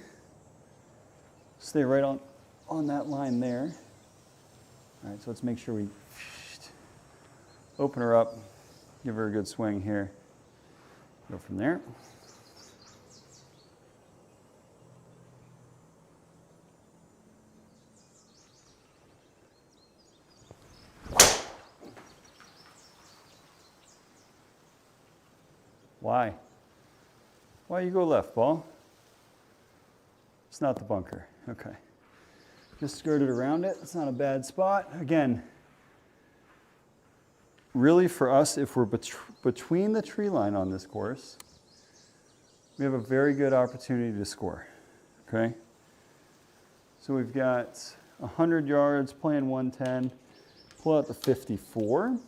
S1: Stay right on that line there. All right, so let's make sure we open her up, give her a good swing here. Go from there. Why? Why you go left, ball? It's not the bunker. Okay. Just skirted around it. It's not a bad spot. Again, really for us, if we're between the tree line on this course, we have a very good opportunity to score. Okay? So we've got 100 yards, playing 110. Pull out the 54.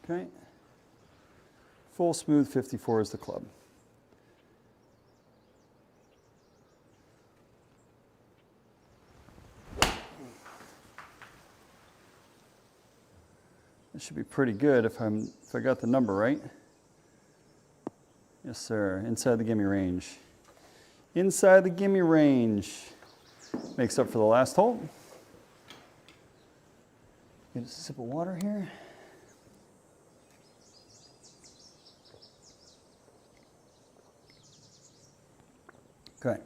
S1: Okay, Full smooth 54 is the club. This should be pretty good if I got the number right. Yes, sir. Inside the gimme range. Inside the gimme range. Makes up for the last hole. Get a sip of water here. Okay.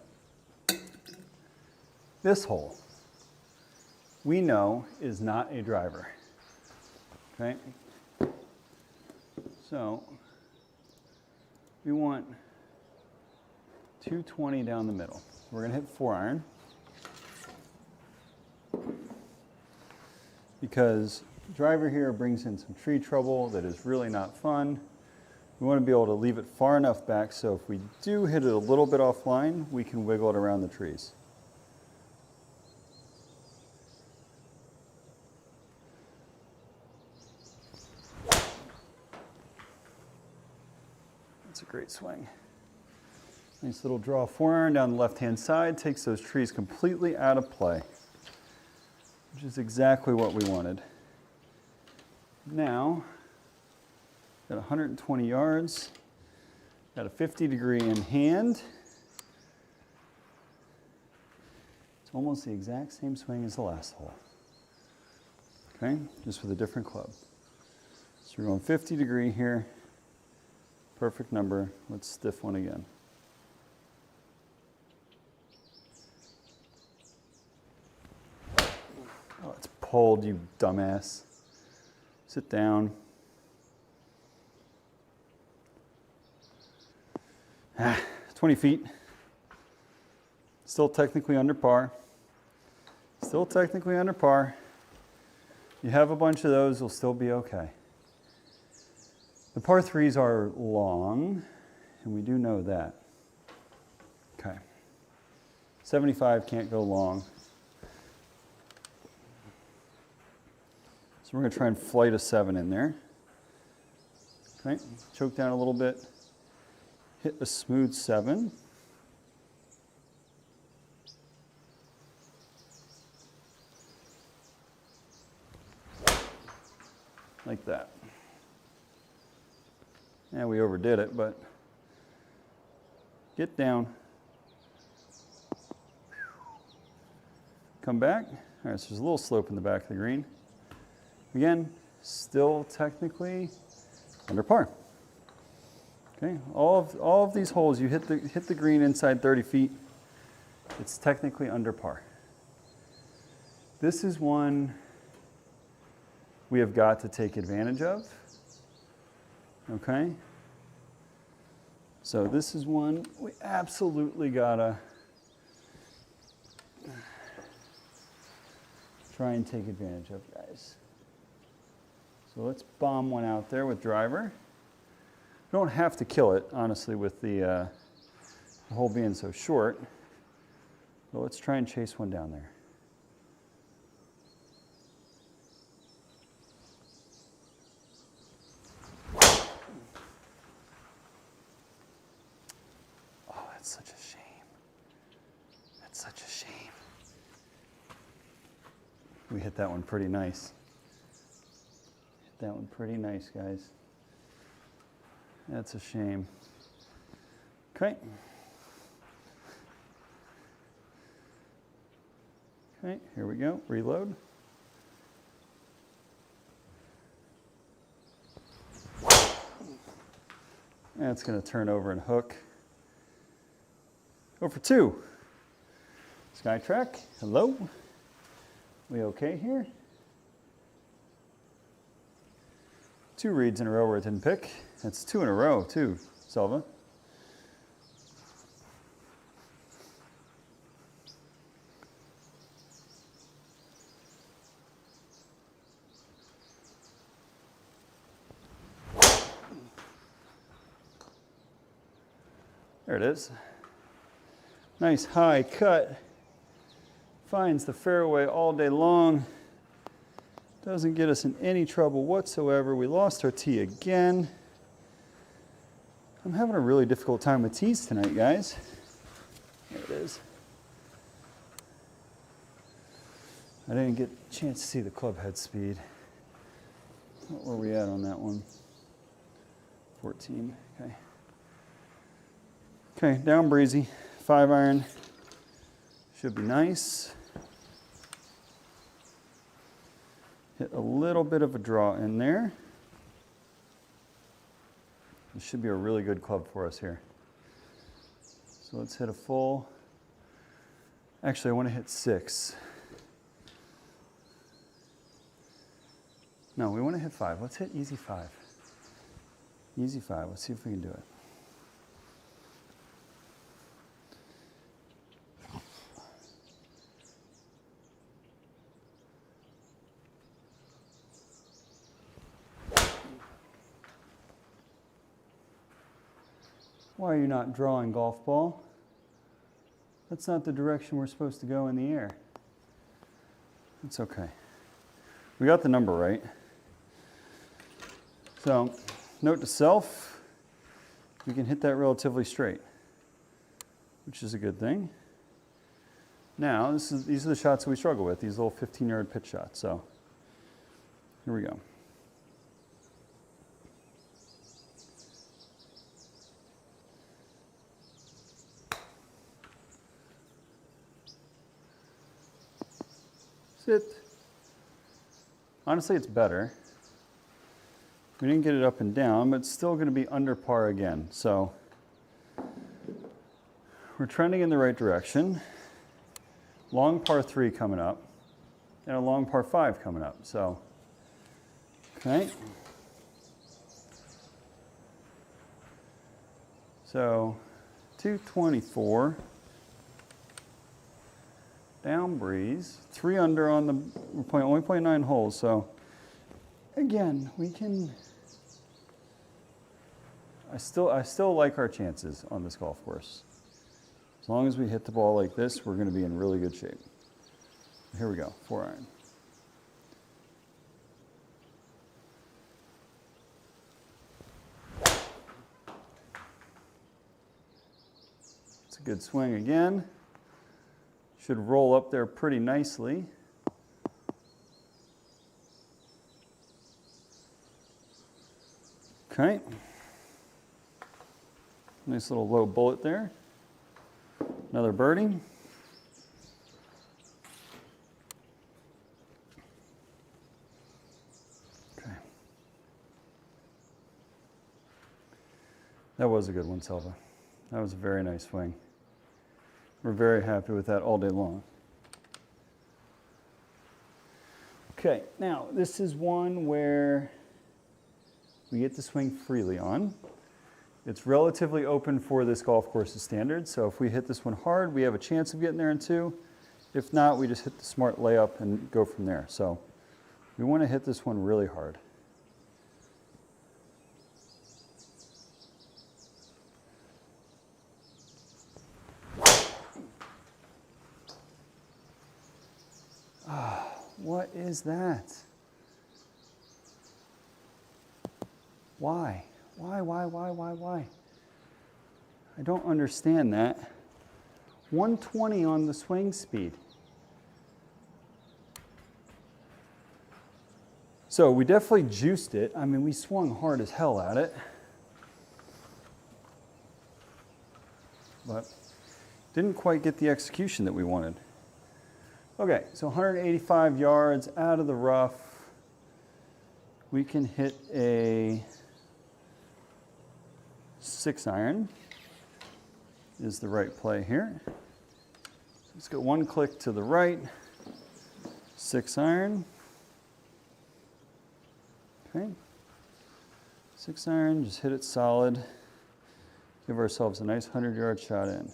S1: This hole, we know, is not a driver. Okay? So, we want 220 down the middle. We're going to hit 4-iron. Because driver here brings in some tree trouble that is really not fun. We want to be able to leave it far enough back so if we do hit it a little bit offline, we can wiggle it around the trees. That's a great swing. Nice little draw 4-iron down the left-hand side, takes those trees completely out of play, which is exactly what we wanted. Now, got 120 yards, got a 50-degree in hand. It's almost the exact same swing as the last hole. Okay, just with a different club. So we're going 50-degree here. Perfect number. Let's stiff one again. Oh, it's pulled, you dumbass. Sit down. 20 feet. Still technically under par. Still technically under par. You have a bunch of those, you'll still be okay. The par threes are long, and we do know that. Okay. 75 can't go long. So we're going to try and flight a 7 in there. Okay, choke down a little bit. Hit a smooth 7. Like that. Yeah, we overdid it, but get down. Come back. All right, so there's a little slope in the back of the green. Again, still technically under par. Okay, all of these holes, you hit the green inside 30 feet. It's technically under par. This is one we have got to take advantage of. Okay? So this is one we absolutely gotta try and take advantage of, guys. So let's bomb one out there with driver. We don't have to kill it, honestly, with the hole being so short. But let's try and chase one down there. Oh, that's such a shame. That's such a shame. We hit that one pretty nice. Hit that one pretty nice, guys. That's a shame. Okay. Okay, here we go. Reload. That's going to turn over and hook. Go for 2. Skytrak, hello. We okay here? 2 reads in a row where it didn't pick. That's 2 in a row, too, Selva. There it is. Nice high cut. Finds the fairway all day long. Doesn't get us in any trouble whatsoever. We lost our tee again. I'm having a really difficult time with tees tonight, guys. There it is. I didn't get a chance to see the club head speed. What were we at on that one? 14, okay. Okay, down breezy, 5-iron. Should be nice. Hit a little bit of a draw in there. This should be a really good club for us here. So let's hit a full. Actually, I want to hit 6. No, we want to hit 5. Let's hit easy 5. Easy 5. Let's see if we can do it. Why are you not drawing, golf ball? That's not the direction we're supposed to go in the air. It's okay. We got the number right. So, note to self, we can hit that relatively straight, which is a good thing. Now, these are the shots that we struggle with, these little 15-yard pitch shots. So, here we go. Sit. Honestly, it's better. We didn't get it up and down, but it's still going to be under par again. So we're trending in the right direction. Long par 3 coming up, and a long par 5 coming up. So, okay. So 224. Down breeze, 3 under on the, we're only playing 9 holes, so again, we can, I still like our chances on this golf course. As long as we hit the ball like this, we're going to be in really good shape. Here we go, 4-iron. It's a good swing again. Should roll up there pretty nicely. Okay. Nice little low bullet there. Another birdie. Okay. That was a good one, Selva. That was a very nice swing. We're very happy with that all day long. Okay, now this is one where we get to swing freely on. It's relatively open for this golf course's standards, so if we hit this one hard, we have a chance of getting there in 2. If not, we just hit the smart layup and go from there. So we want to hit this one really hard. What is that? Why? Why? I don't understand that. 120 on the swing speed. So we definitely juiced it. I mean, we swung hard as hell at it. But didn't quite get the execution that we wanted. Okay, so 185 yards out of the rough. We can hit a 6-iron is the right play here. Let's go 1 click to the right, 6-iron. Okay, 6-iron, just hit it solid. Give ourselves a nice 100-yard shot in.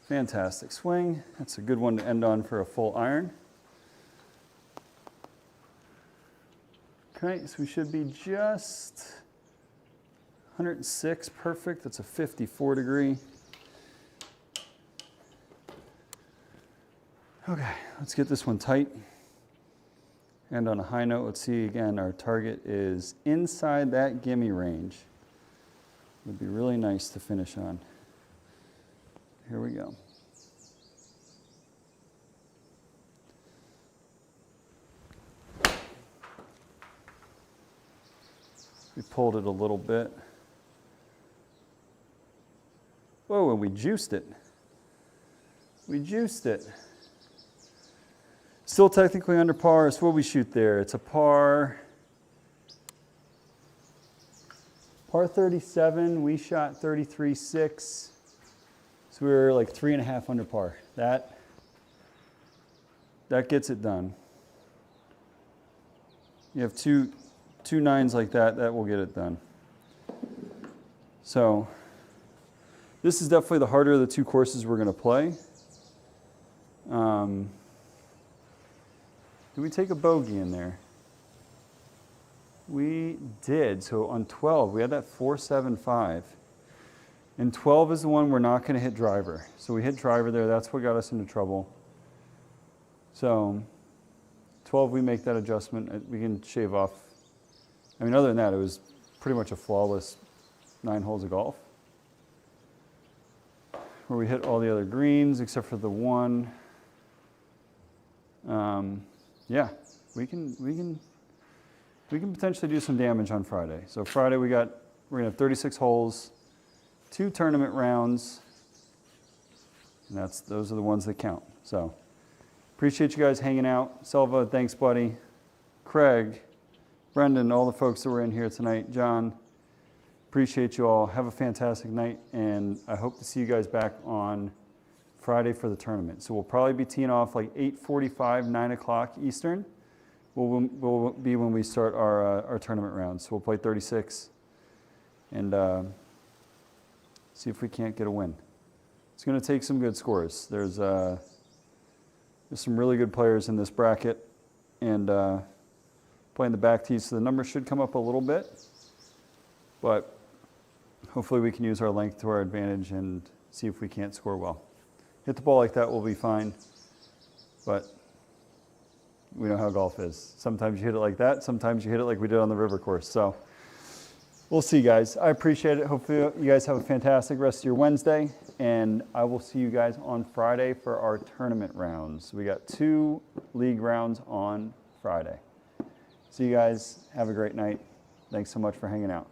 S1: Fantastic swing. That's a good one to end on for a full iron. Okay, so we should be just 106, perfect. That's a 54 degree. Okay, let's get this one tight. And on a high note, let's see again, our target is inside that gimme range. Would be really nice to finish on. Here we go. We pulled it a little bit. Whoa, and we juiced it. We juiced it. Still technically under par. So what we shoot there, it's a par 37. We shot 33.6. So we were like 3.5 under par. That gets it done. You have two nines like that, that will get it done. So this is definitely the harder of the two courses we're going to play. Did we take a bogey in there? We did. So on 12, we had that 4.75. And 12 is the one we're not going to hit driver. So we hit driver there. That's what got us into trouble. So 12, we make that adjustment. We can shave off. I mean, other than that, it was pretty much a flawless 9 holes of golf, where we hit all the other greens except for the one. Yeah, we can potentially do some damage on Friday. So Friday we're gonna have 36 holes, 2 tournament rounds, and those are the ones that count. So appreciate you guys hanging out. Selva, thanks buddy. Craig, Brendan, all the folks that were in here tonight. John, appreciate you all. Have a fantastic night, and I hope to see you guys back on Friday for the tournament. So we'll probably be teeing off like 8:45, 9 o'clock Eastern. Will be when we start our tournament rounds. So we'll play 36 and see if we can't get a win. It's going to take some good scores. There's some really good players in this bracket, and playing the back tees, so the numbers should come up a little bit, but hopefully we can use our length to our advantage and see if we can't score well. Hit the ball like that, we'll be fine, but we know how golf is. Sometimes you hit it like that, sometimes you hit it like we did on the river course. So we'll see, guys. I appreciate it. Hopefully you guys have a fantastic rest of your Wednesday, and I will see you guys on Friday for our tournament rounds. We got 2 league rounds on Friday. See you guys. Have a great night. Thanks so much for hanging out.